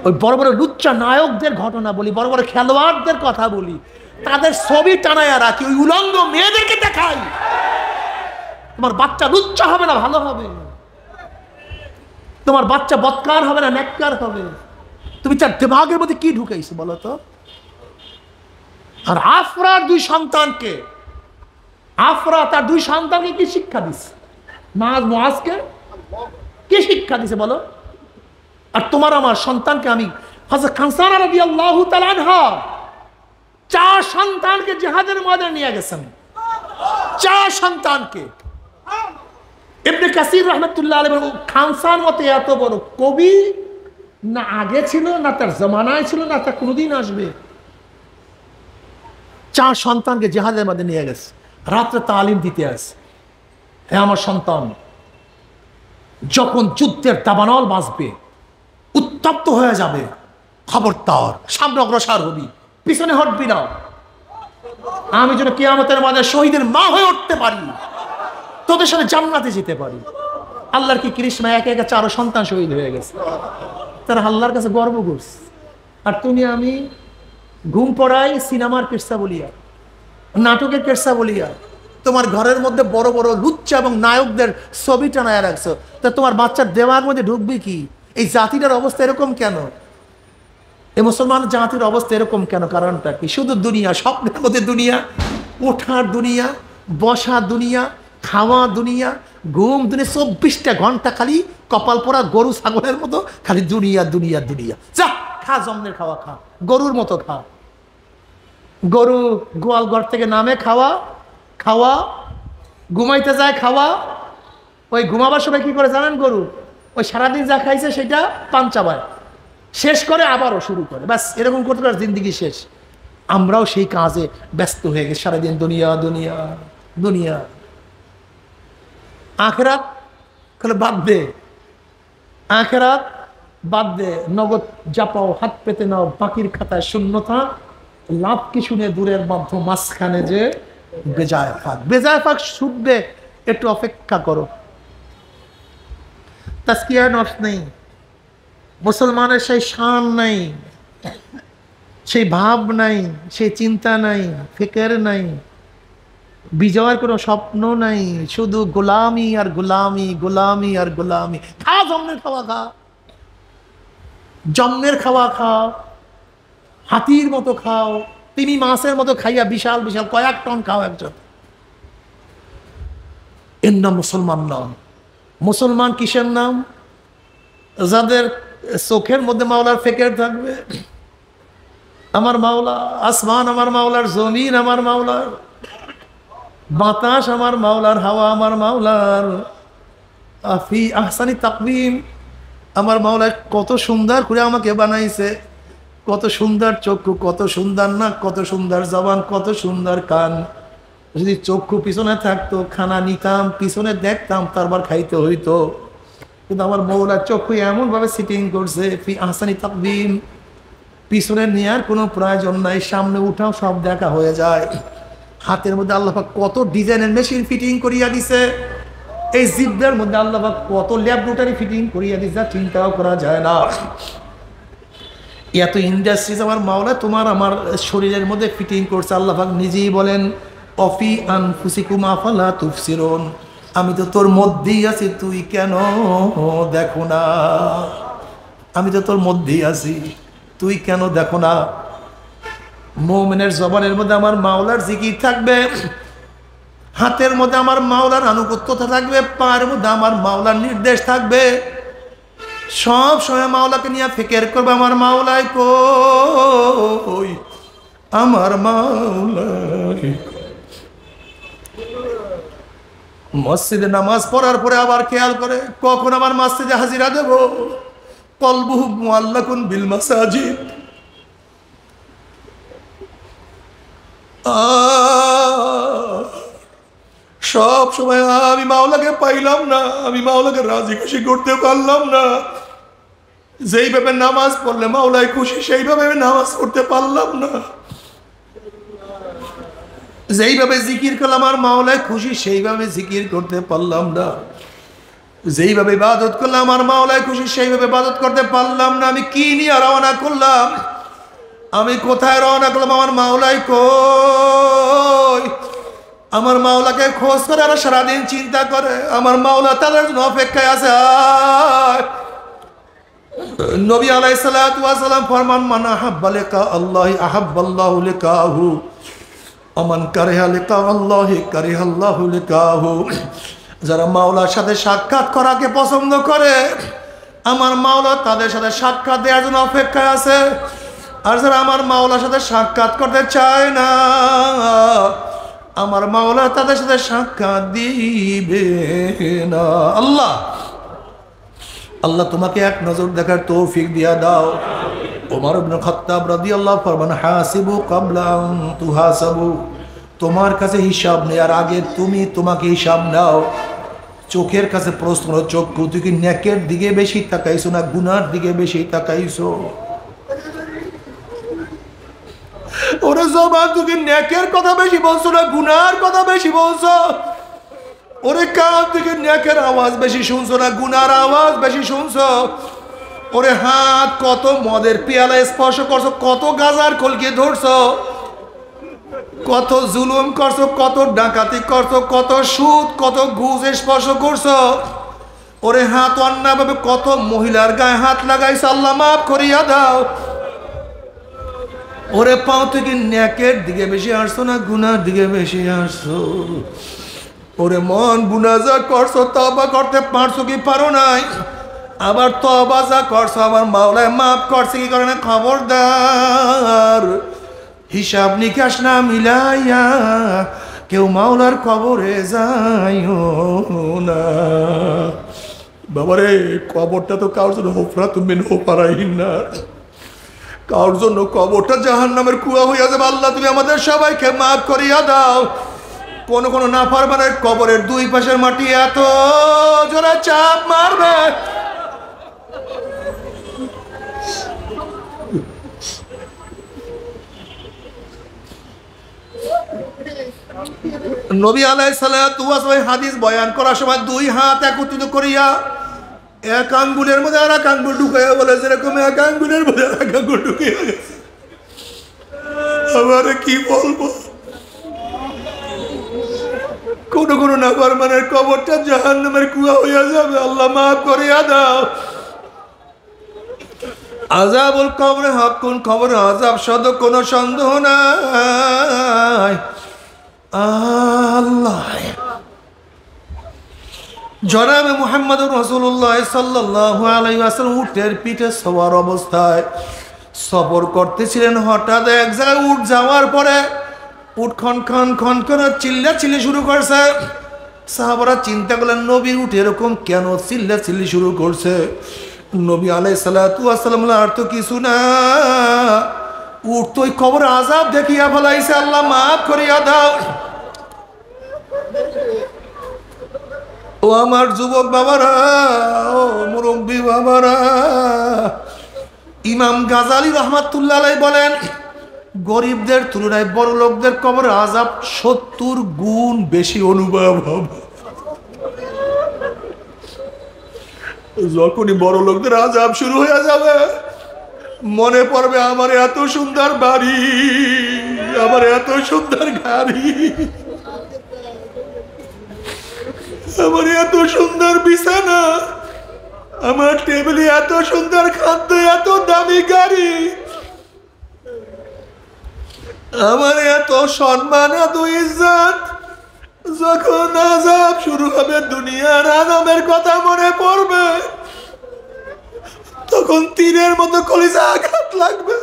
ওই বড় বড় লুচ্চা নায়কদের ঘটনা বলি, বড় বড় খেলোয়াড়দের কথা বলি, তাদের ছবি টানায়া রাখি, ওই উলঙ্গ মেয়েদেরকে দেখাই। তোমার বাচ্চা লুচ্চা হবে না, ভালো হবে। তোমার বাচ্চা বদকার হবে না, নেককার হবে। তুমি তার দিমাগের মধ্যে কি ঢুকাইছো বলো তো? আর আফরার 2 সন্তানকে, আফরা তার 2 সন্তানকে কি শিক্ষা দিছে? মুআজকে কি শিক্ষা দিছে বলো? আর তোমার আমার সন্তানকে আমি হযরত খানসানা রাদিয়াল্লাহু তাআলা আনহা 4 সন্তানকে জিহাদের ময়দানে নিয়ে গেছেন। 4 সন্তানকে ইবনে কাসির রাহমাতুল্লাহ আলাইহি খানসার মতে এত বড় কবি না আগে ছিল, না তার জমানায় ছিল, না তা কোনোদিন আসবে। 4 সন্তানকে জিহাদের মধ্যে নিয়ে গেছে, রাত্রে তালিম দিতে আসে, হে আমার সন্তান, যখন যুদ্ধের দাবানল বাজবে, উত্তপ্ত হয়ে যাবে, খবরদার সামনে অগ্রসর হবি, পিছনে হটবি না। আমি যেন কিয়ামতের মাঝে শহীদের মা হয়ে উঠতে পারি, তোদের সাথে জান্নাতে যেতে পারি। আল্লাহর কি কৃষ্ণা, একে একে 4 সন্তান শহীদ হয়ে গেছে, তারা আল্লাহর কাছে গর্ব করছে। আর তুমি আমি ঘুম পড়াই সিনেমার কেসা বলিয়া, নাটকের কেসা বলিয়া, তোমার ঘরের মধ্যে বড় বড় লুচ্চা এবং নায়কদের ছবি টানায় রাখছো, তা তোমার বাচ্চার দেওয়ার মধ্যে ঢুকবে কি? এই জাতিটার অবস্থা এরকম কেন? এই মুসলমান জাতির অবস্থা এরকম কেন? কারণটা কি? শুধু দুনিয়া, স্বপ্নের মধ্যে দুনিয়া, ওঠার দুনিয়া, বসার দুনিয়া, খাওয়া দুনিয়া, ঘুম দুনিয়া, 24টা ঘন্টা খালি কপাল পোড়া গরু ছাগলের মতো খালি দুনিয়া দুনিয়া দুনিয়া। যা খা, জন্মের খাওয়া খা, গরুর মতো খা। গরু গোয়াল ঘর থেকে নামে, খাওয়া খাওয়া, ঘুমাইতে যায় খাওয়া, ওই ঘুমাবার সময় কি করে জানেন? গরু ওই সারাদিন যা খাইছে সেটা পান চাবায়, শেষ করে আবারও শুরু করে, ব্যাস এরকম করতে পারে, জিন্দিগি শেষ। আমরাও সেই কাজে ব্যস্ত হয়ে গেছি, সারাদিন দুনিয়া দুনিয়া দুনিয়া। আখেরাত বাদ দে, আখেরাত বাদ দে, নগদ জাপাও, হাত পেতে নাও, বাকির খাতায় শূন্যতা, লাভ কি শুনে দূরের মাধ্যম, মাঝখানে যে বেজায় ফাঁক, বেজায় ফাঁক ছুটবে, একটু অপেক্ষা করো। তাজকিয়া নফস নেই, মুসলমানের সেই শান নাই, সেই ভাব নাই, সেই চিন্তা নাই, ফিকির নাই, বিজয়ের কোনো স্বপ্ন নাই, শুধু গোলামি আর গোলামি, গোলামি আর গোলামি। খা, জন্মের খাওয়া খা, জন্মের খাওয়া খাও, হাতির মতো খাও, তিমি মাছের মতো খাইয়া বিশাল বিশাল কয়েক টন খাও একজন। এর নাম মুসলমান নাম। মুসলমান কিসের নাম? যাদের চোখের মধ্যে মাওলার ফিকির থাকবে, আমার মাওলা, আসমান আমার মাওলার, জমিন আমার মাওলার, বাতাস আমার মাওলার, হাওয়া আমার মাওলার, আফি আহসানি তাকবীম, আমার মাওলা কত সুন্দর করে আমাকে বানাইছে, কত সুন্দর চক্ষু, কত সুন্দর নাক, কত সুন্দর জবান, কত সুন্দর কান। যদি চক্ষু পিছনে থাকতো, খানা নিতাম, পিছনে দেখতাম, তারপর খাইতে হইতো। কিন্তু আমার মৌলা চক্ষু এমন ভাবে সিটিং করছে, ফি আহসানি তাকবীম, পিছনে নেওয়ার কোনো প্রয়োজন নাই, সামনে উঠাও সব দেখা হয়ে যায়। হাতের মধ্যে আল্লাহ পাক কত ডিজাইনের মেশিন ফিটিং করিয়া দিছে, এই জিব্বার মধ্যে আল্লাহ পাক কত ল্যাবরেটরি ফিটিং করিয়া দিছে, চিন্তাও করা যায় না। এত ইন্ডাস্ট্রিজ আমার মাওলা তোমার আমার শরীরের মধ্যে ফিটিং করছে। আল্লাহ পাক নিজেই বলেন, অফি আনফুসিকুম আফালা তুবসিরুন, আমি তো তোর মধ্যেই আছি, তুই কেন দেখো না? আমি তো তোর মধ্যেই আছি, তুই কেন দেখো না? মুমিনের জবানের মধ্যে আমার মাওলার জিকির থাকবে, হাতের মধ্যে আমার মাওলার আনুগত্যতা থাকবে, পায়ের মধ্যে আমার মাওলার নির্দেশ থাকবে, সব সময় মাওলাকে নিয়ে ফিকির করবে, আমার মাওলাই কই, আমার মাওলাই। মসজিদে নামাজ পড়ার পরে আবার খেয়াল করে, কখন আমার মসজিদে হাজিরা দেব। কলবুহু মুআল্লাকুন বিল মাসাজিদ, সব সময় আমি মাওলাকে পাইলাম না, আমি মাওলাকে রাজি খুশি করতে পারলাম না। যেইভাবে নামাজ পড়লে মাওলাই খুশি, সেইভাবে আমি নামাজ পড়তে পারলাম না। যেইভাবে জিকির করলাম আর মাওলায় খুশি, সেইভাবে জিকির করতে পারলাম না। যেইভাবে ইবাদত করলাম আর মাওলায় খুশি, সেইভাবে ইবাদত করতে পারলাম না। আমি কি নিয়ে রওনা করলাম, আমি কোথায় রওনা করলাম, আমার মাওলাই কই? আমার মাওলাকে খোঁজ করে আর সারাদিন চিন্তা করে, আমার মাওলা তাদের জন্য অপেক্ষায় আছে। নবী আলাইহিস সালাতু ওয়াস সালাম ফরমান, মান আহাব্বা লিকা আল্লাহি আহাব্বাল্লাহু লিকাহু, আমান কারিহা লিকা আল্লাহি কারিহাল্লাহু লিকাহু। যারা মাওলার সাথে সাক্ষাৎ করাকে পছন্দ করে, আমার মাওলা তাদের সাথে সাক্ষাৎ দেওয়ার জন্য অপেক্ষায় আছে। আর যারা আমার মাওলার সাথে সাক্ষাৎ করতে চায় না, আমার মাওলা তাদের সাথে সাক্ষাৎ দিবে না। আল্লাহ আল্লাহ তোমাকে এক নজর দেখার তৌফিক দিয়া দাও। ওমর ইবনে খাত্তাব রাদিয়াল্লাহু ফরমান হাসিবু ক্বাবলা আন তুহাসাবু, তোমার কাছে হিসাব নেওয়ার আগে তোমাকে হিসাব নাও। চোখের কাছে প্রশ্ন করো, চক্ষু তুই কি নেকের দিকে বেশি তাকাইছো না গুনার দিকে বেশি তাকাইছো? ওরে জবান তুই কি নেকের কথা বেশি বলছো না গুনার কথা বেশি বলছো? ওরে কান তুই কি নেকের আওয়াজ বেশি শুনছো না গুনার আওয়াজ বেশি শুনছো? ওরে হাত কত মদের পেয়ালা স্পর্শ করছো, কত গাজার কলকে ধরছো, কত জুলুম করছো, কত ডাকাতি করছো, কত সুদ কত ঘুষ স্পর্শ করছো। ওরে হাত অন্যায়ভাবে কত মহিলার গায়ে হাত লাগাইছো, আল্লাহ মাফ করিয়া দাও। ওরে পাও তুই কি নেকের দিকে বেশি আসছো না গুনার দিকে বেশি আসছো? ওরে মন গুনাহ যা করছো তওবা করতে পারছো কি পারো নাই? আবার তওবা যা করছো আবার মাওলায় মাফ করছে কি করে না? খবরদার হিসাব নিকাশ না মিলাইয়া কেউ মাওলার কবরে যাইও না। বাবারে কবরটা তো কারোর জন্য হুফরাতুম মিন হুফারাইন নার, কারোর জন্য কবরটা জাহান্নামের কুয়া হইয়া যাবে। আল্লাহ তুমি আমাদের সবাইকে মাফ করিয়া দাও। কোন কোন নাফরমানের কবরের দুই পাশের মাটি এত জোরে চাপ মারবে, নবী আলাইহিস সালাতু ওয়াস সালাম হাদিস বয়ান করার সময় দুই হাত একত্রিত করিয়া এক আঙ্গুলের মধ্যে আর এক আঙ্গুল ঢুকাইয়া বলে, যেরকম এক আঙ্গুলের মধ্যে আর এক আঙ্গুল ঢুকিয়ে গেছে। আবার কি বলবো, কোন কোন নাফরমানের কবরটা জাহান্নামের কুয়া হইয়া যাবে। আল্লাহ মাফ করিয়া দাও। আযাবুল কবরে হাক্কুন, কবর আযাব সদ কোনো সন্দেহ নাই। আল্লাহ জনাবে মুহাম্মদুর রাসূলুল্লাহ সাল্লাল্লাহু আলাইহি ওয়াসাল্লাম উটের পিঠে সওয়ার অবস্থায় সফর করতেছিলেন। হঠাৎ এক জায়গায় উট যাওয়ার পরে উট খন খন খন করে চিল্লাচিল্লি শুরু করছে। সাহাবারা চিন্তা করলেন নবীর উট এরকম কেন চিল্লাচিল্লি শুরু করছে? নবী আলাইহিস সালাতু ওয়াস সালাম আর তো কিছু না, উট তো ওই কবর আযাব দেখিয়া ফেলাইছে, আল্লাহ মাফ করিয়া দাও। ও আমার যুবক বাবারা, ও মুরব্বী বাবারা, ইমাম গাজালি রাহমাতুল্লাহ আলাইহি বলেন গরিবদের তুলনায় বড় লোকদের কবরে আযাব 70 গুণ বেশি অনুভব হবে। যখনই বড় লোকদের আযাব শুরু হয়ে যাবে মনে পড়বে আমার এত সুন্দর বাড়ি, আমার এত সুন্দর গাড়ি, আমার এত সুন্দর বিছানা, আমার টেবিলে এত সুন্দর খাদ্য, এত দামি গাড়ি, আমার এত সম্মান, এত ইজ্জত। যখন আযাব শুরু হবে, দুনিয়ার আযাবের কথা মনে পড়বে, তখন তীরের মতো কলিজা আঘাত লাগবে।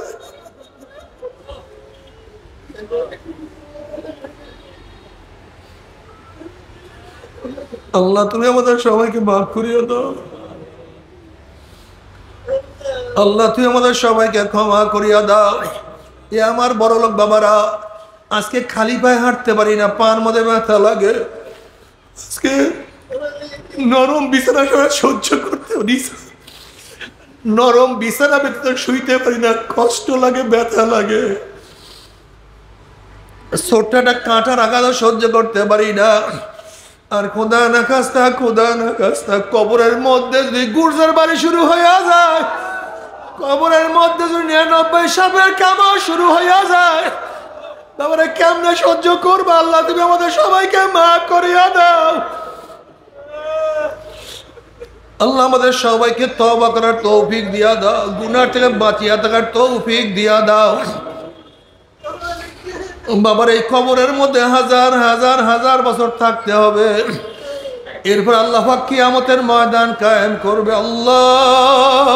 আল্লাহ তুমি আমাদের সবাইকে মাফ করিয়ে দাও। আল্লাহ তুমি আমাদের সবাইকে ক্ষমা করিয়া দাও। এ আমার বড় লোক বাবারা, আজকে খালি পায়ে হাঁটতে পারি না, পার মধ্যে ব্যথা লাগে। আজকে নরম বিছানা সহ্য করতে পারি, নরম বিছানা ব্যতীত শুইতে পারি না, কষ্ট লাগে, ব্যথা লাগে। ছোট্ট একটা কাঁটার আঘাত সহ্য করতে পারি না। আর খোদা না খাস্তা, খোদা না খাস্তা, কবরের মধ্যে যদি গুর্জার বাড়ি শুরু হইয়া যায়, কবরের মধ্যে যদি 99 সাপের কামড় শুরু হইয়া যায়, তারপরে কেমনে সহ্য করবো? আল্লাহ তুমি আমাদের সবাইকে মাফ করিয়া দাও। আল্লাহ আমাদের সবাইকে তওবা করার তৌফিক দিয়া দাও, গুনাহ থেকে বাঁচিয়া থাকার তৌফিক দিয়া দাও। বাবার এই কবরের মধ্যে হাজার হাজার হাজার বছর থাকতে হবে, এরপর আল্লাহ পাক কিয়ামতের ময়দান কায়েম করবে। আল্লাহ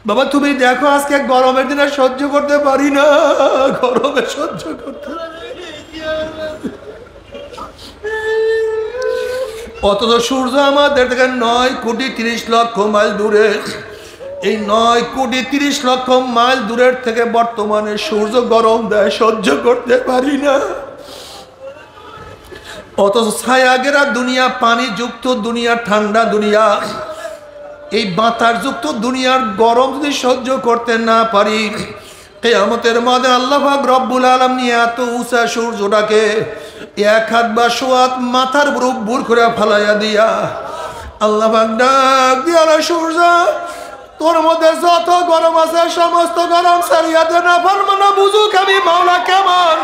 বাবা তুমি দেখো, আজকে গরমের দিনে সহ্য করতে পারি না, গরমে সহ্য করতে অথচ সূর্য আমাদের থেকে 9,30,00,000 মাইল দূরে। এই 9,30,00,000 মাইল দূরের থেকে বর্তমানে সূর্য গরম দেয়, সহ্য করতে পারি না। অথচ ছায়া ঘেরা দুনিয়া, পানি যুক্ত দুনিয়া, ঠান্ডা দুনিয়া, এই বাতাস যুক্ত দুনিয়ার গরম যদি সহ্য করতে না পারি, কিয়ামতের মাঠে আল্লাহ পাক রব্বুল আলামিন এত উঁচা সূর্যটাকে এক হাত বা সোয়াত মাথার উপর করে ফালাইয়া দিয়া আল্লাহ পাক ডাক দিয়া, সূর্য তোর মধ্যে যত গরম আছে সমস্ত গরম ছাড়িয়া দে, না পারবো না বুঝুক আমি মাওলা কেমন।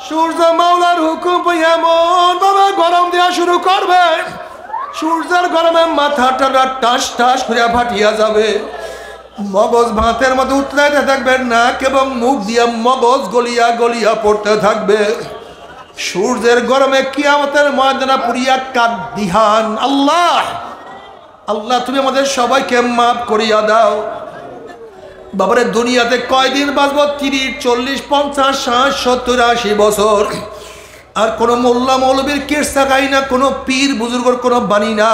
সূর্য মাওলার হুকুম এমন ভাবে গরম দেওয়া শুরু করবে, সূর্যের গরমে মাথাটা টাস টাস করে ফাটিয়া যাবে, মগজ ভাতের মধ্যে উতলাইতে থাকবে, নাক এবং মুখ দিয়া মগজ গলিয়া গলিয়া পড়তে থাকবে। সূর্যের গরমে কিয়ামতের ময়দানে পুরিয়া কাঁদিহান। আল্লাহ আল্লাহ তুমি আমাদের সবাইকে মাফ করিয়া দাও। বাবারে দুনিয়াতে কয়দিন বাঁচবো? 30, 40, 50, 60, 70, 80 বছর। আর কোনো মোল্লা মৌলবীর কিরসা গাই না, কোনো পীর বুজুর্গর কোনো বাণী না।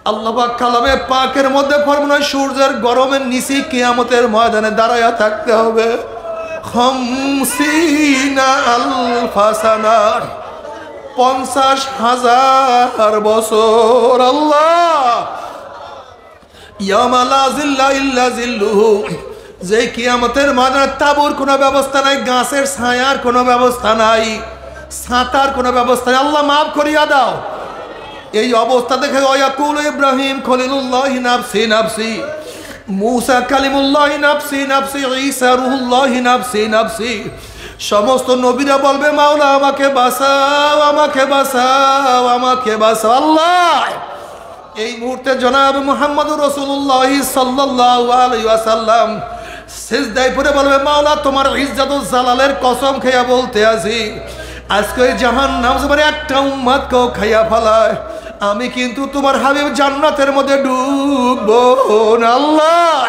আল্লাহ পাক কালামে পাকের মধ্যে ফরমান, সূর্যের গরমের নিচে কিয়ামতের ময়দানে দাঁড়ায়া থাকতে হবে 50,000 বছর। আল্লাহ ইয়ামা লা জিল্লা ইল্লা জিল্লুহু, যে কিয়ামতের ময়দানে তাঁবুর কোনো ব্যবস্থা নাই, গাছের ছায়ার কোনো ব্যবস্থা নাই, ছাতার কোনো ব্যবস্থা নাই। আল্লাহ মাফ করিয়া দাও। এই অবস্থা দেখে ওয়াকুল ইব্রাহিম খলিলুল্লাহ নাফসি নাফসি, মুসা কালিমুল্লাহ নাফসি নাফসি, ঈসা রুহুল্লাহ নাফসি নাফসি। সমস্ত নবীরা বলবে মাওলা আমাকে বাঁচাও, আমাকে বাঁচাও, আমাকে বাঁচাও। আল্লাহ এই মুহূর্তে জনাব মুহাম্মদুর রাসূলুল্লাহ সাল্লাল্লাহু আলাইহি ওয়াসাল্লাম সিজদায় পড়ে বলবে মাওলা তোমার ইজ্জত ও জালালের কসম খেয়া বলতে আছি, আজকে জাহান্নাম জবারে একটা উম্মতকেও খাইয়া ফেলায়, আমি কিন্তু তোমার হাবিব জান্নাতের মধ্যে ডুববো না। আল্লাহ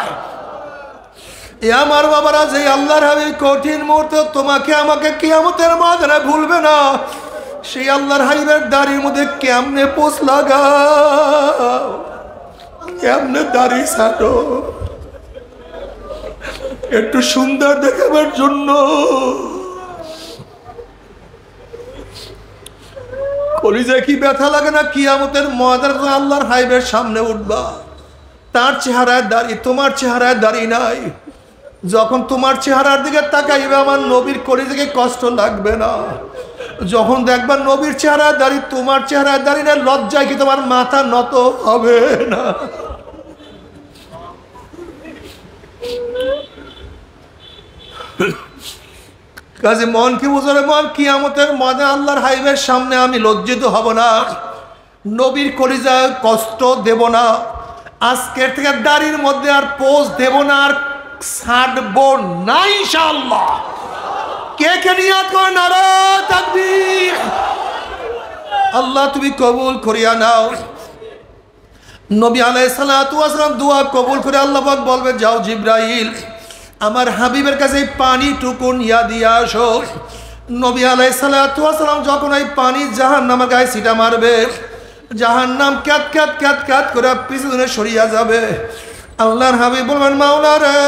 এ আমার বাবারা, যে আল্লাহর হাবিব কঠিন মুহূর্তে তোমাকে আমাকে কিয়ামতের ময়দানে ভুলবে না, সেই আল্লাহর হাবিবের দাড়ির মধ্যে কেমনে পোষ লাগাও, কেমনে দাড়ি ছাটো, একটু সুন্দর দেখাবার জন্য। কলিজায় কি ব্যথা লাগে না? কিয়ামতের ময়দানে আল্লাহর হাবিবের সামনে উঠবা, তার চেহারায় দাড়ি, তোমার চেহারায় দাড়ি নাই। যখন তোমার চেহারার দিকে তাকাইবে আমার নবীর কলিজাকে কষ্ট লাগবে না? যখন দেখবা নবীর চেহারায় দাড়ি, তোমার চেহারায় দাড়ি না, লজ্জায় কি তোমার মাথা নত হবে না? কাজে মন কি বুঝলে, মন কিয়ামতের ময়দানে আল্লাহর হাবিবের সামনে আমি লজ্জিত হব না, নবীর কলিজায় কষ্ট দেব না, আজকের থেকে দাড়ির মধ্যে আর পোজ দেব না, আর ছাড়বো না ইনশাআল্লাহ। কে কে নিয়াত করে নারে তাকবীর। আল্লাহ তুমি কবুল করিয়া নাও। নবী আলাইহিস সালাতু ওয়াস সালাম দোয়া কবুল করে আল্লাহ পাক বলবে যাও জিবরাইল আমার হাবিবের কাছে পানি টুকু নিয়া দিয়া আসো। নবী আলাইহিস সালাতু ওয়াস সালাম যখন এই পানি জাহান্নামের গায়ে ছিটা মারবে, জাহান্নাম ক্যাত ক্যাত ক্যাত ক্যাত করে পিছনে সরিয়া যাবে। আল্লাহর হাবিব বলবেন মাওলা রে,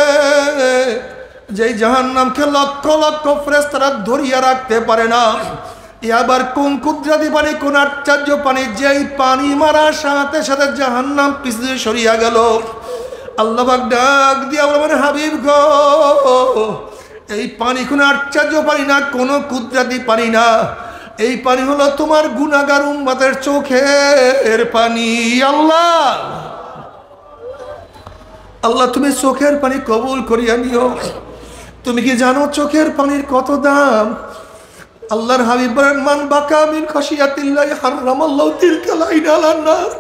যেই জাহান্নামকে লক্ষ লক্ষ ফেরেশতারা ধরিয়া রাখতে পারে না, আবার কোন কুদরতি পানি, কোন আশ্চর্য পানি, যেই পানি মারার সাথে সাথে জাহান্নাম পিছনে সরিয়া গেল। আল্লাহ পাক ডাক দিয়া বলবেন হাবিব গো, এই পানি কোনো আশ্চর্য পানি না, কোনো কুদরতি পানি না, এই পানি হলো তোমার গুনাহগার উম্মতের চোখের পানি। আল্লাহ আল্লাহ তুমি চোখের পানি কবুল করিয়া নিও। তুমি কি জানো চোখের পানির কত দাম? আল্লাহর হাবিব বলেন মান বাকা মিন খাশিয়াতিল্লাহি হারামাল্লাহু তিলকাল আইনা আলান নার।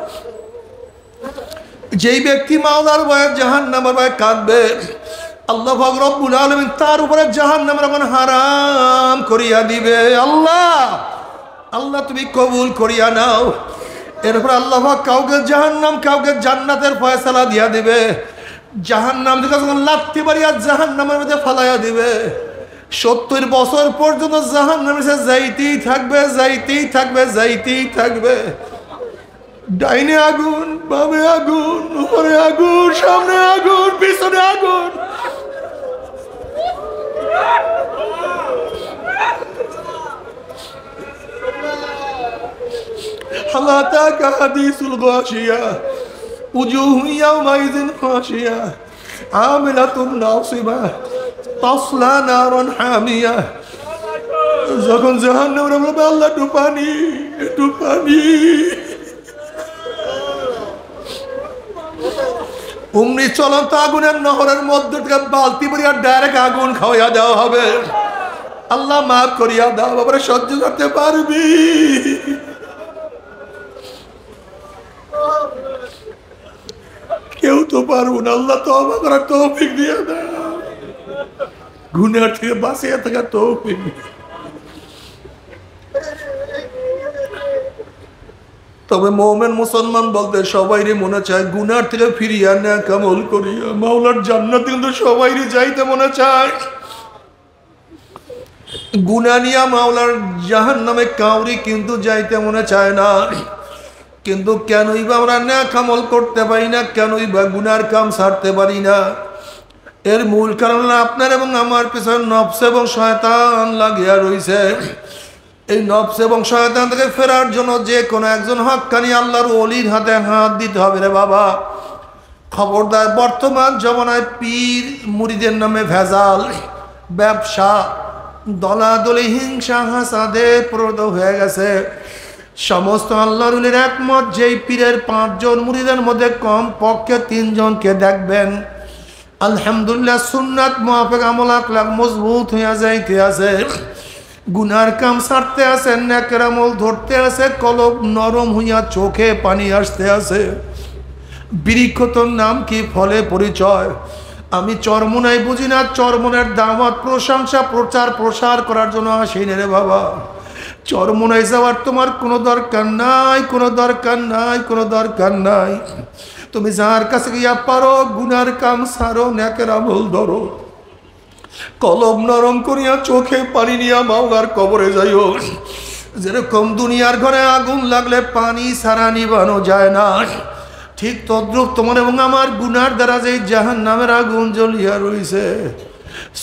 যেই ব্যক্তি মাওলার ভয়ে জাহান্নামের ভয়ে কাঁদবে, আল্লাহ পাক রব্বুল আলামিন তার উপরে জাহান্নাম এখন হারাম করিয়া দিবে। আল্লাহ আল্লাহ তুমি কবুল করিয়া নাও। এরপর আল্লাহ পাক কাউকে জাহান্নাম, কাউকে জান্নাতের ফয়সালা দিয়া দিবে। জাহান্নাম থেকে যখন লাথি মারিয়া জাহান্নামের মধ্যে ফালাইয়া দিবে, 70 বছর পর্যন্ত জাহান্নামে যাইতেই থাকবে, যাইতেই থাকবে, যাইতেই থাকবে। ডাইনে আগুন, বামে আগুন, উপরে আগুন, সামনে আগুন, পিছনে আগুন। হাল আতাকা হাদিসুল গাশিয়া উজুহু ইয়াওমাইযিন খাশিয়া আমিলাতুন নাসিবা তাসলা নারান হামিয়া। যখন জাহান্নামে বলবে আল্লাহ একটু পানি, একটু পানি, অমনি চলন্ত আগুনের নহরের মধ্যে থেকে বালতি ভরিয়া ডাইরেক্ট আগুন খাওয়াইয়া দেওয়া হবে। আল্লাহ মাফ করিয়া দাও, বাবারা সহ্য করতে পারবি? কেউ তো পারবো না। আল্লাহ তওবা করার তৌফিক দিয়ে দাও, গুনাহ থেকে বাঁচিয়ে থাকার তৌফিক। তবে মুমিন মুসলমান বলতে সবাইরই মনে চায় গুনার থেকে ফিরিয়া নেক আমল করিয়া মাওলার জান্নাত, কিন্তু সবাইরই যাইতে মনে চায়। গুনাহ নিয়া মাওলার জাহান্নামে কাউরি কিন্তু যাইতে মনে চায় না। কিন্তু কেনই বা আমরা নেক আমল করতে পারি না, কেনই বা গুনার কাম ছাড়তে পারি না? এর মূল কারণ আপনার এবং আমার পিছনে নফস এবং শয়তান লাগিয়া রইছে। এই নফস এবং শয়তান থেকে ফেরার জন্য যে কোনো একজন হক্কানি আল্লাহর ওলির হাতে হাত দিতে হবে রে বাবা। খবরদার, বর্তমান জমানায় পীর মুরিদের নামে ভেজাল, ব্যবসা, দলাদলি, হিংসা হাসাদে প্রদ হয়ে গেছে। সমস্ত আল্লাহর ওলির একমত, যেই পীরের 5 জন মুরিদের মধ্যে কম পক্ষে 3 জনকে দেখবেন আলহামদুলিল্লাহ সুন্নাত মুআফিক আমল আখলাক মজবুত হইয়া যাইতে আছে, গুনার কাম ছাড়তে আছে, নেকের আমল ধরতে আছে, কলব নরম হইয়া চোখে পানি আসতে আছে। বৃক্ষ তোর নাম কি, ফলে পরিচয়। আমি চরমোনাই বুঝি না, চরমোনের দাওয়াত প্রশংসা প্রচার প্রসার করার জন্য আসি না রে বাবা। চরমোনাই যাওয়ার তোমার কোনো দরকার নাই, কোনো দরকার নাই, কোনো দরকার নাই। তুমি যার কাছে গিয়া পারো গুনার কাম ছাড়ো, নেকের আমল ধরো, কলম নরম করিয়া চোখে পানি নিয়া মাওলার কবরে যাইও। যেরকম দুনিয়ার ঘরে আগুন লাগলে পানি ছাড়া নিবানো যায় না, ঠিক তদ্রুপ তোমার এবং আমার গুনার দ্বারা যে জাহান্নামের আগুন জ্বলিয়া রইছে,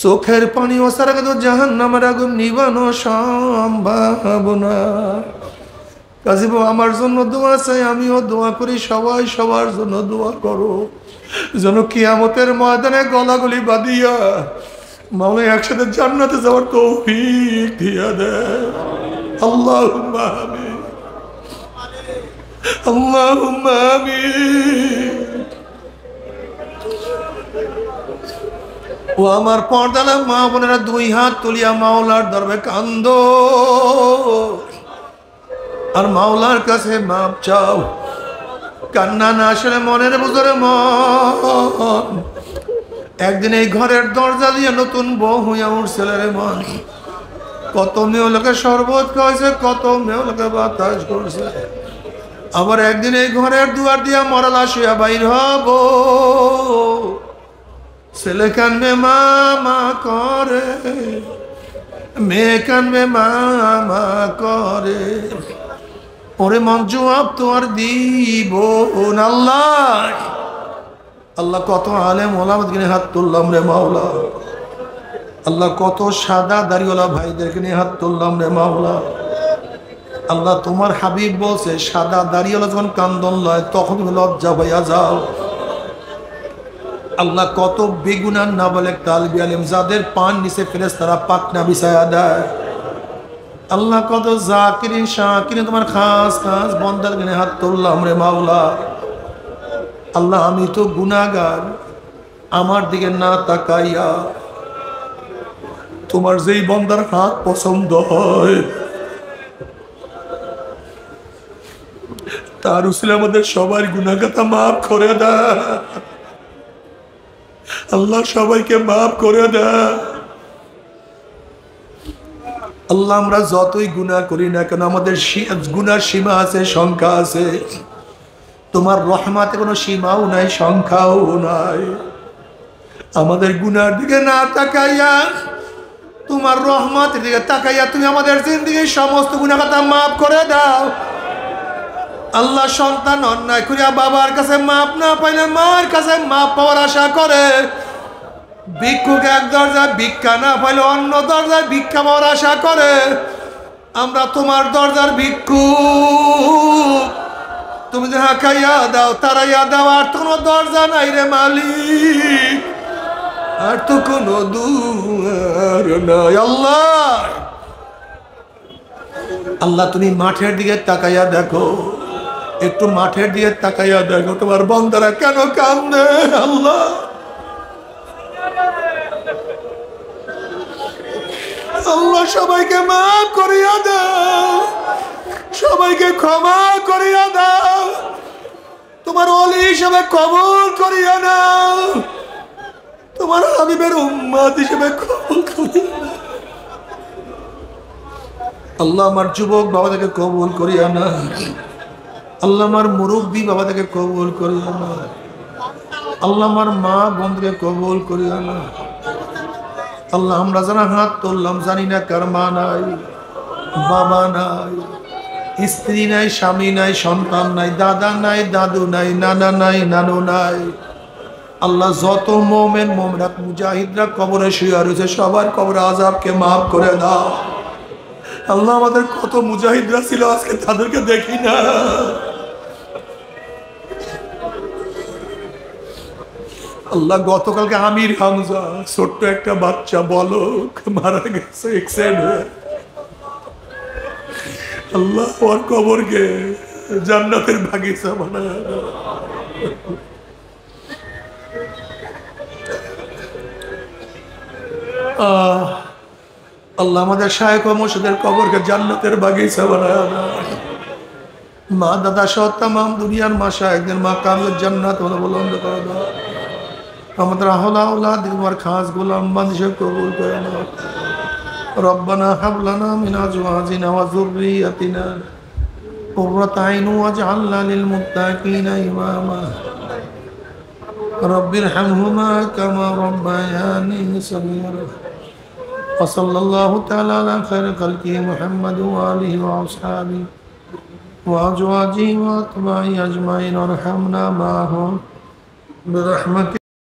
চোখের পানি ও ছাড়া কিন্তু জাহান্নামের আগুন নিবানো সম্ভব না। কাজী আমার জন্য দোয়া চাই, আমিও দোয়া করি, সবাই সবার জন্য দোয়া করো, যেন কিয়ামতের ময়দানে গলাগলি বাঁধিয়া মাওলা একসাথে জান্নাতে যাওয়ার তৌফিক দিয়া দেয়। আল্লাহুম্মা আমিন, আল্লাহুম্মা আমিন। ও আমার পর্দালা মা বোনেরা, 2 হাত তুলিয়া মাওলার দরবারে কান্দো আর মাওলার কাছে মাপ চাও। কান্না না আসলে মনের ভিতরে মন। একদিন এই ঘরের দরজা দিয়ে নতুন বউ হইয়া উঠছিল রে মন। কত মেয়ে লোকে শরবত খাওয়াইছে, কত মেয়ে লোকে বাতাস করছে। আবার একদিন এই ঘরের দুয়ার দিয়া মরালা শুয়া বাইর হব। ছেলে কানবে মামা করে, মেয়ে কানবে মামা করে, ওরে মন জবাব তোমার দিব না। আল্লাহ আল্লাহ কত আলেম ওলামাদেরকে নিয়ে হাত তুললাম রে মাওলা। আল্লাহ কত সাদা দাড়িওয়ালা ভাইদেরকে নিয়ে হাত তুললাম রে মাওলা। আল্লাহ তোমার হাবিব বলছে সাদা দাড়িওয়ালা যখন কান্দন লয় তখন তুমি লজ্জা হইয়া যাও। আল্লাহ কত বেগুনার নাবালেগ তালবি আলেম যাদের পান নিচে ফেরেশতারা পাকনা বিছায়া দেয়। আল্লাহ কত জাকিরিন শাকিরিন তোমার খাস খাস বন্দারকে নিয়ে হাত তুললাম রে মাওলা। আল্লাহ আমি তো গুনাহগার, আমার দিকে না তাকাইয়া তোমার যেই বন্দার হাত পছন্দ হয় তার উসিলে আমাদের সবার গুনাহ খাতা মাফ করে দাও। আল্লাহ সবাইকে মাফ করে দাও। আল্লাহ আমরা যতই গুনাহ করি না কেন আমাদের গুনার সীমা আছে, সংখ্যা আছে। তোমার রহমতে কোনো সীমাও নাই, সংখ্যাও নাই। আমাদের গুনার দিকে না তাকাইয়া তোমার রহমতের দিকে তাকাইয়া তুমি আমাদের জিন্দেগীর সমস্ত গুনাহ খাতা মাফ করে দাও। আল্লাহ সন্তান অন্যায় করিয়া বাবার কাছে মাপ না পাইলে মার কাছে মাপ পাওয়ার আশা করে, ভিক্ষুক এক দরজায় ভিক্ষা না পাইলে অন্য দরজায় ভিক্ষা পাওয়ার আশা করে। আমরা তোমার দরজার ভিক্ষুক, তুমি যাহা খাইয়া দাও তারাইয়া দাও, আর তো কোনো দরজা নাই রে মালিক, আর তো কোনো দুয়ার নাই। আল্লাহ আল্লাহ তুমি মাঠের দিকে তাকাইয়া দেখো, একটু মাঠের দিকে তাকাইয়া দেখো তোমার বান্দারা কেন কান্দে। আল্লাহ আল্লাহ সবাইকে মাফ করিয়া দাও, সবাইকে ক্ষমা করিয়া দাও, তোমার ওলি হিসেবে কবুল করিয়া নাও, তোমার হাবিবের উম্মত হিসেবে কবুল করিয়া নাও। আল্লাহ আমার যুবক বাবা থেকে কবুল করিয়া না, আল্লাহ আমার মুরব্বী বাবা থেকে কবুল করিয়া না, আল্লাহ আমার মা বোনকে কবুল করিয়া না। আল্লাহ আমরা যারা হাত তুললাম জানি না কার মা নাই, বাবা নাই, স্ত্রী নাই, স্বামী নাই, সন্তান নাই, দাদা নাই, দাদু নাই, নানা নাই, নানু নাই। আল্লাহ যত মোমেন মোমরা মুজাহিদরা কবরে শুয়ে রয়েছে সবার কবরে আযাবকে মাফ করে দাও। আল্লাহ আমাদের কত মুজাহিদরা ছিল আজকে তাদেরকে দেখি না। আল্লাহ গতকালকে আমির হামজা ছোট্ট একটা বাচ্চা বলক মারা গেছে এক্সিডেন্ট হয়ে। আল্লাহ ওর কবরকে জান্নাতের বাগিচা বানায় দাও। আল্লাহ আমাদের শায়েখ ও মুর্শিদের কবরকে জান্নাতের বাগিচা বানায় দাও। মা দাদা সহ তামাম দুনিয়ার মা শায়েখদের মাকামের জান্নাত বুলন্দ করে দাও। আমাদের আহলা আওলাদ তোমার খাস গোলাম বানিয়ে কবুল করে নাও। রব্বানা হাব লানা মিন আজওয়াজিনা ওয়া যুররিয়াতিনা কুররাতা আইন ওয়াজআলনা লিল মুত্তাকিনা ইমামা। রব্বিরহামহুমা কামা রাব্বায়ানি সগীরা। ওয়া সাল্লাল্লাহু তাআলা আলা খায়রি খালকি মুহাম্মাদ ওয়া আলিহি ওয়া আসহাবিহি ওয়া আজওয়াজিহি ওয়া আতবাইহি আজমাইন ওয়ারহামনা মা'হুম বিরহমাতিকা।